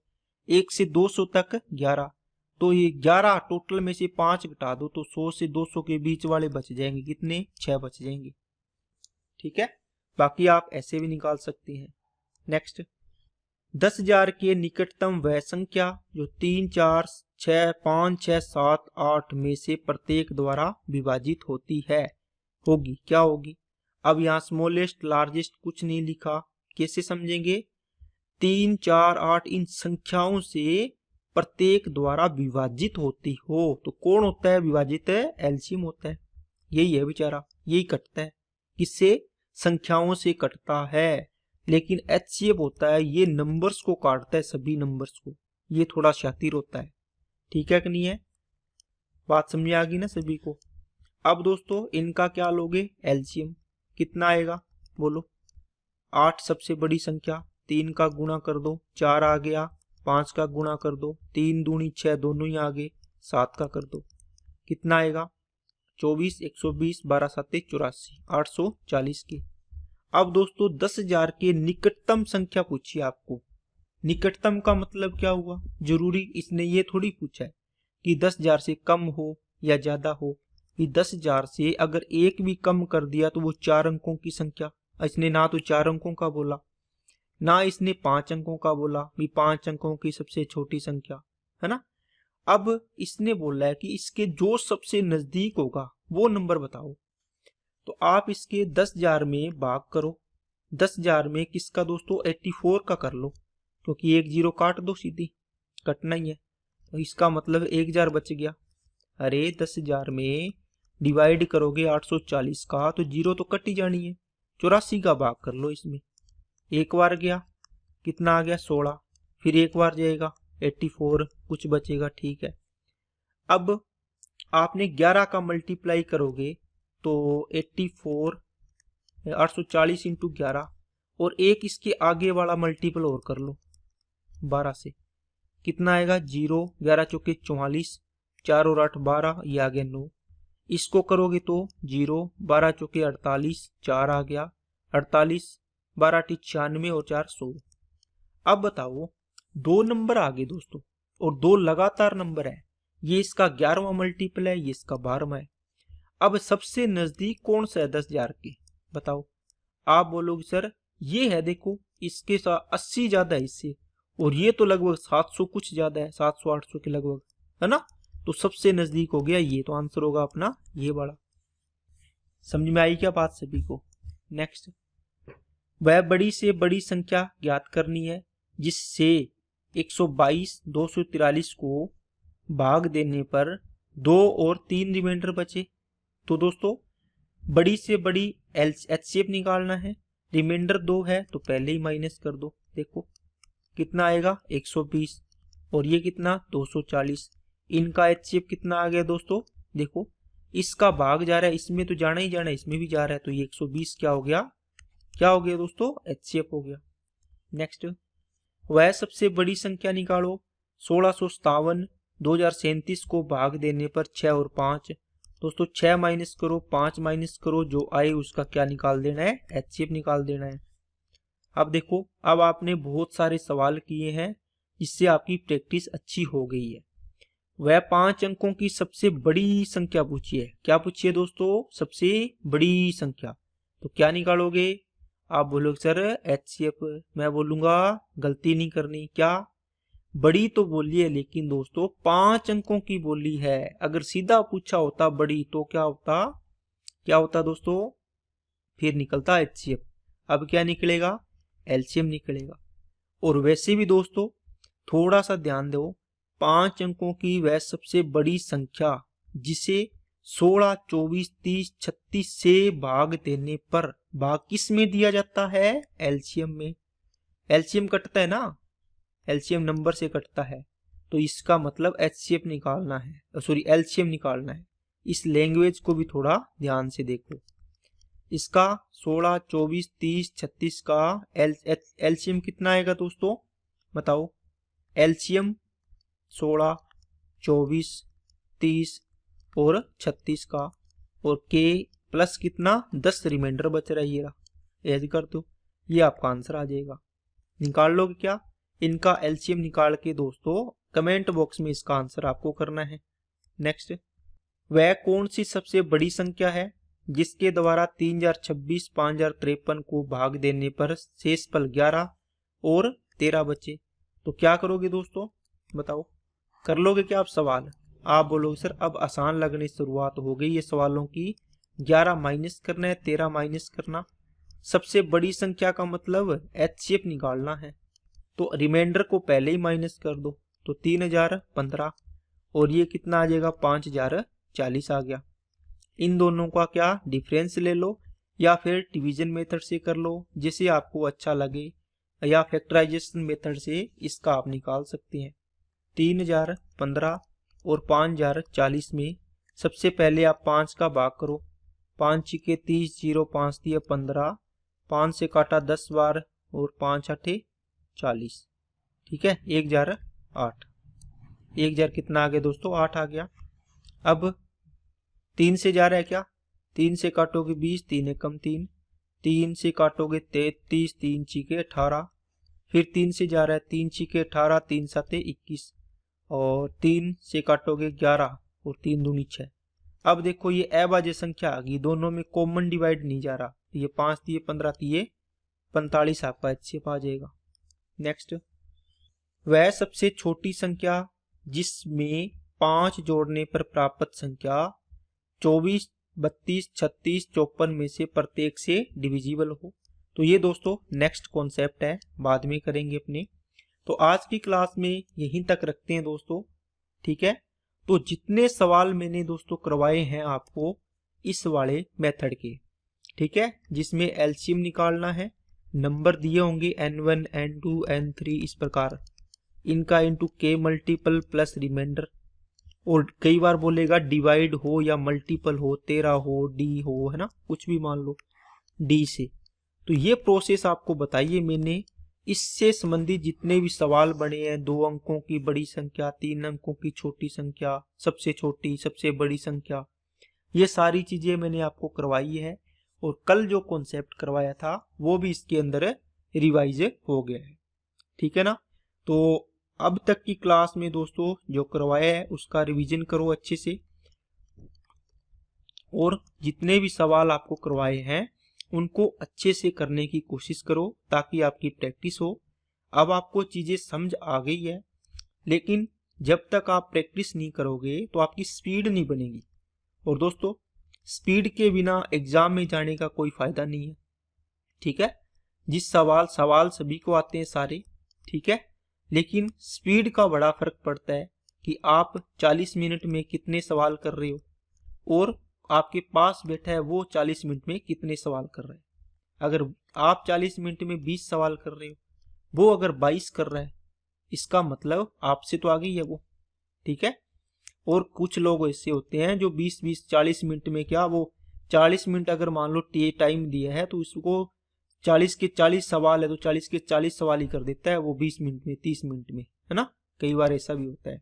1 से 200 तक 11, तो ये 11 टोटल में से 5 घटा दो तो 100 से 200 के बीच वाले बच जाएंगे, कितने, 6 बच जाएंगे। ठीक है, बाकी आप ऐसे भी निकाल सकते हैं। नेक्स्ट, 10,000 के निकटतम वह संख्या जो 3 4 6 5 6 7 8 में से प्रत्येक द्वारा विभाजित होती है, होगी, क्या होगी? अब यहाँ स्मॉलेस्ट लार्जेस्ट कुछ नहीं लिखा, कैसे समझेंगे, 3 4 8 इन संख्याओं से प्रत्येक द्वारा विभाजित होती हो, तो कौन होता है विभाजित, है एलसीएम होता है। यही है बेचारा, यही कटता है, किससे, संख्याओं से कटता है। लेकिन एचसीएफ होता है ये नंबर्स को काटता है, सभी नंबर्स को, ये थोड़ा शातिर होता है। ठीक है कि नहीं है, बात समझ आ गई ना सभी को? अब दोस्तों इनका क्या लोगे, एलसीएम कितना आएगा बोलो, 8 सबसे बड़ी संख्या, 3 का गुणा कर दो 4 आ गया, 5 का गुणा कर दो 3 दूनी 6 दोनों ही आ गए, 7 का कर दो, कितना आएगा, 24 120 12 7 84, 840 के। अब दोस्तों 10,000 के निकटतम संख्या पूछी आपको। निकटतम का मतलब क्या हुआ, जरूरी इसने ये थोड़ी पूछा है कि 10,000 से कम हो या ज्यादा हो। कि 10,000 से अगर एक भी कम कर दिया तो वो 4 अंकों की संख्या, इसने ना तो 4 अंकों का बोला ना इसने 5 अंकों का बोला, भी 5 अंकों की सबसे छोटी संख्या, है ना। अब इसने बोला है कि इसके जो सबसे नजदीक होगा वो नंबर बताओ। तो आप इसके 10,000 में भाग करो, 10,000 में किसका दोस्तों, 84 का कर लो, क्योंकि एक जीरो काट दो, सीधी कटना ही है, तो इसका मतलब 1,000 बच गया। अरे 10,000 में डिवाइड करोगे 840 का तो जीरो तो कट ही जानी है, 84 का भाग कर लो इसमें, एक बार गया कितना आ गया 16, फिर एक बार जाएगा 84, कुछ बचेगा, ठीक है। अब आपने 11 का मल्टीप्लाई करोगे तो 84 840 इंटू 11, और एक इसके आगे वाला मल्टीपल और कर लो 12 से, कितना आएगा 0, 11 चौके 44, 4 और 8 12, ये आ गया 9। इसको करोगे तो 0, 12 चौके 48, 4 आ गया 48, 12 टी 96 और 4 100। अब बताओ 2 नंबर आ गए दोस्तों और 2 लगातार नंबर है, ये इसका 11वां मल्टीपल है, ये इसका 12वां है। अब सबसे नजदीक कौन सा है 10,000 के, बताओ। आप बोलोगे सर ये है, देखो इसके साथ 80 ज्यादा है इससे, और ये तो लगभग 700 कुछ ज्यादा है, 700-800 के लगभग, है ना। तो सबसे नजदीक हो गया ये, तो आंसर होगा अपना ये वाला। समझ में आई क्या बात सभी को। नेक्स्ट, वह बड़ी से बड़ी संख्या ज्ञात करनी है जिससे 122 243 को भाग देने पर 2 और 3 रिमाइंडर बचे। तो दोस्तों बड़ी से बड़ी एचसीएफ निकालना है, रिमाइंडर 2 है तो पहले ही माइनस कर दो। देखो कितना आएगा 120 और ये कितना 240। इनका एचसीएफ कितना आ गया दोस्तों, देखो इसका भाग जा रहा है, इसमें तो जाना ही जाना है, इसमें भी जा रहा है, तो ये 120 क्या हो गया, क्या हो गया दोस्तों, एचसीएफ हो गया। नेक्स्ट, वह सबसे बड़ी संख्या निकालो 1657 2037 को भाग देने पर 6 और 5। दोस्तों 6 माइनस करो, 5 माइनस करो, जो आए उसका क्या निकाल देना है, एचसीएफ निकाल देना है। अब देखो, अब आपने बहुत सारे सवाल किए हैं जिससे आपकी प्रैक्टिस अच्छी हो गई है। वह 5 अंकों की सबसे बड़ी संख्या पूछी है, क्या पूछी है दोस्तों, सबसे बड़ी संख्या। तो क्या निकालोगे, आप बोलोगे सर एचसीएफ, मैं बोलूंगा गलती नहीं करनी, क्या बड़ी तो बोली है, लेकिन दोस्तों 5 अंकों की बोली है। अगर सीधा पूछा होता बड़ी तो क्या होता, क्या होता दोस्तों, फिर निकलता एचसीएफ। अब क्या निकलेगा, एलसीएम निकलेगा। और वैसे भी दोस्तों थोड़ा सा ध्यान दो, 5 अंकों की वह सबसे बड़ी संख्या जिसे 16 24 30 36 से भाग देने पर भाग किस में दिया जाता है, एलसीएम में। एलसीएम कटता है ना, एलसीएम नंबर से कटता है, तो इसका मतलब एचसीएफ निकालना है, सॉरी एलसीएम निकालना है। इस लैंग्वेज को भी थोड़ा ध्यान से देखो। इसका 16 24 30 36 का एलसीएम कितना आएगा दोस्तों, बताओ। एलसीएम 16 24 30 और 36 का, और के प्लस कितना 10 रिमाइंडर बच रहा है, ये रहा, ऐसे कर दो, ये आपका आंसर आ जाएगा। निकाल लोगे क्या, इनका एलसीएम निकाल के दोस्तों कमेंट बॉक्स में इसका आंसर आपको करना है। नेक्स्ट, वह कौन सी सबसे बड़ी संख्या है जिसके द्वारा 3026 5053 को भाग देने पर शेषफल 11 और 13 बचे। तो क्या करोगे दोस्तों, बताओ, कर लोगे क्या आप सवाल। आप बोलोगे सर अब आसान लगने शुरुआत हो गई ये सवालों की, 11 माइनस करना है, 13 माइनस करना। सबसे बड़ी संख्या का मतलब एचसीएफ निकालना है, तो रिमाइंडर को पहले ही माइनस कर दो, तो 3015 और ये कितना आ जाएगा 5040 आ गया। इन दोनों का क्या डिफरेंस ले लो, या फिर डिवीजन मेथड से कर लो, जैसे आपको अच्छा लगे, या फैक्टराइजेशन मेथड से इसका आप निकाल सकते हैं। 3015 और 5040 में सबसे पहले आप 5 का भाग करो, 5 छिके 30, 0 5 दिए 15, 5 से काटा 10 बार और 5 8 40, ठीक है, 1008, 1000 कितना आ गया दोस्तों, 8 आ गया। अब 3 से जा रहा है क्या, 3 से काटोगे 20, 3 एकम 3, 3 से काटोगे 33, 3 छिके 18, फिर 3 से जा रहा है 3 छिके 18, 3 7 21, और 3 से काटोगे 11 और 3 दूनी 6। अब देखो ये अभाज्य संख्या आ गई, दोनों में कॉमन डिवाइड नहीं जा रहा, ये 5 दिए 15 दिए 45 आपका एचसीएफ आ जाएगा। नेक्स्ट, वह सबसे छोटी संख्या जिसमें 5 जोड़ने पर प्राप्त संख्या 24 32 36 54 में से प्रत्येक से डिविजिबल हो। तो ये दोस्तों नेक्स्ट कॉन्सेप्ट है, बाद में करेंगे अपने। तो आज की क्लास में यहीं तक रखते हैं दोस्तों, ठीक है। तो जितने सवाल मैंने दोस्तों करवाए हैं आपको इस वाले मेथड के, ठीक है, जिसमें एलसीएम निकालना है, नंबर दिए होंगे n1 n2 n3 इस प्रकार, इनका इंटू के मल्टीपल प्लस रिमाइंडर, और कई बार बोलेगा डिवाइड हो या मल्टीपल हो, 13 हो, डी हो, है ना, कुछ भी मान लो डी से। तो ये प्रोसेस आपको बताइए मैंने। इससे संबंधित जितने भी सवाल बने हैं, 2 अंकों की बड़ी संख्या, 3 अंकों की छोटी संख्या, सबसे छोटी सबसे बड़ी संख्या, ये सारी चीजें मैंने आपको करवाई है और कल जो कॉन्सेप्ट करवाया था वो भी इसके अंदर रिवाइज हो गया है। ठीक है ना। तो अब तक की क्लास में दोस्तों जो करवाया है उसका रिवीजन करो अच्छे से, और जितने भी सवाल आपको करवाए हैं उनको अच्छे से करने की कोशिश करो ताकि आपकी प्रैक्टिस हो। अब आपको चीजें समझ आ गई है, लेकिन जब तक आप प्रैक्टिस नहीं करोगे तो आपकी स्पीड नहीं बनेगी। और दोस्तों स्पीड के बिना एग्जाम में जाने का कोई फायदा नहीं है। ठीक है, जिस सवाल सभी को आते हैं सारे, ठीक है, लेकिन स्पीड का बड़ा फर्क पड़ता है कि आप 40 मिनट में कितने सवाल कर रहे हो और आपके पास बैठा है वो 40 मिनट में कितने सवाल कर रहा है। अगर आप 40 मिनट में 20 सवाल कर रहे हो, वो अगर 22 कर रहा है, इसका मतलब आपसे तो आगे ही है वो। ठीक है, और कुछ लोग ऐसे होते हैं जो 20-40 मिनट में क्या, वो 40 मिनट अगर मान लो टाइम दिया है तो उसको 40 के 40 सवाल है तो 40 के 40 सवाल ही कर देता है वो 20 मिनट में, 30 मिनट में, है ना। कई बार ऐसा भी होता है।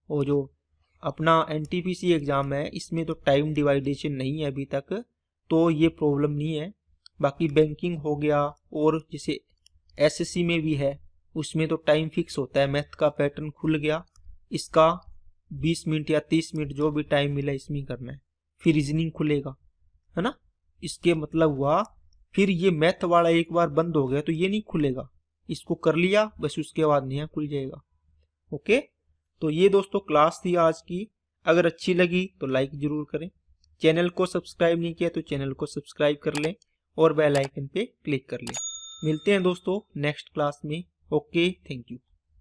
और जो अपना एनटीपीसी एग्जाम है इसमें तो टाइम डिवाइडेशन नहीं है अभी तक, तो ये प्रॉब्लम नहीं है। बाकी बैंकिंग हो गया और जैसे एसएससी में भी है, उसमें तो टाइम फिक्स होता है, मैथ का पैटर्न खुल गया, इसका 20 मिनट या 30 मिनट जो भी टाइम मिला इसमें करना है, फिर रीजनिंग खुलेगा, है ना। इसके मतलब हुआ फिर ये मैथ वाला एक बार बंद हो गया तो ये नहीं खुलेगा, इसको कर लिया बस उसके बाद नया खुल जाएगा। ओके, तो ये दोस्तों क्लास थी आज की। अगर अच्छी लगी तो लाइक जरूर करें, चैनल को सब्सक्राइब नहीं किया तो चैनल को सब्सक्राइब कर लें और बेल आइकन पे क्लिक कर लें। मिलते हैं दोस्तों नेक्स्ट क्लास में। Okay, thank you.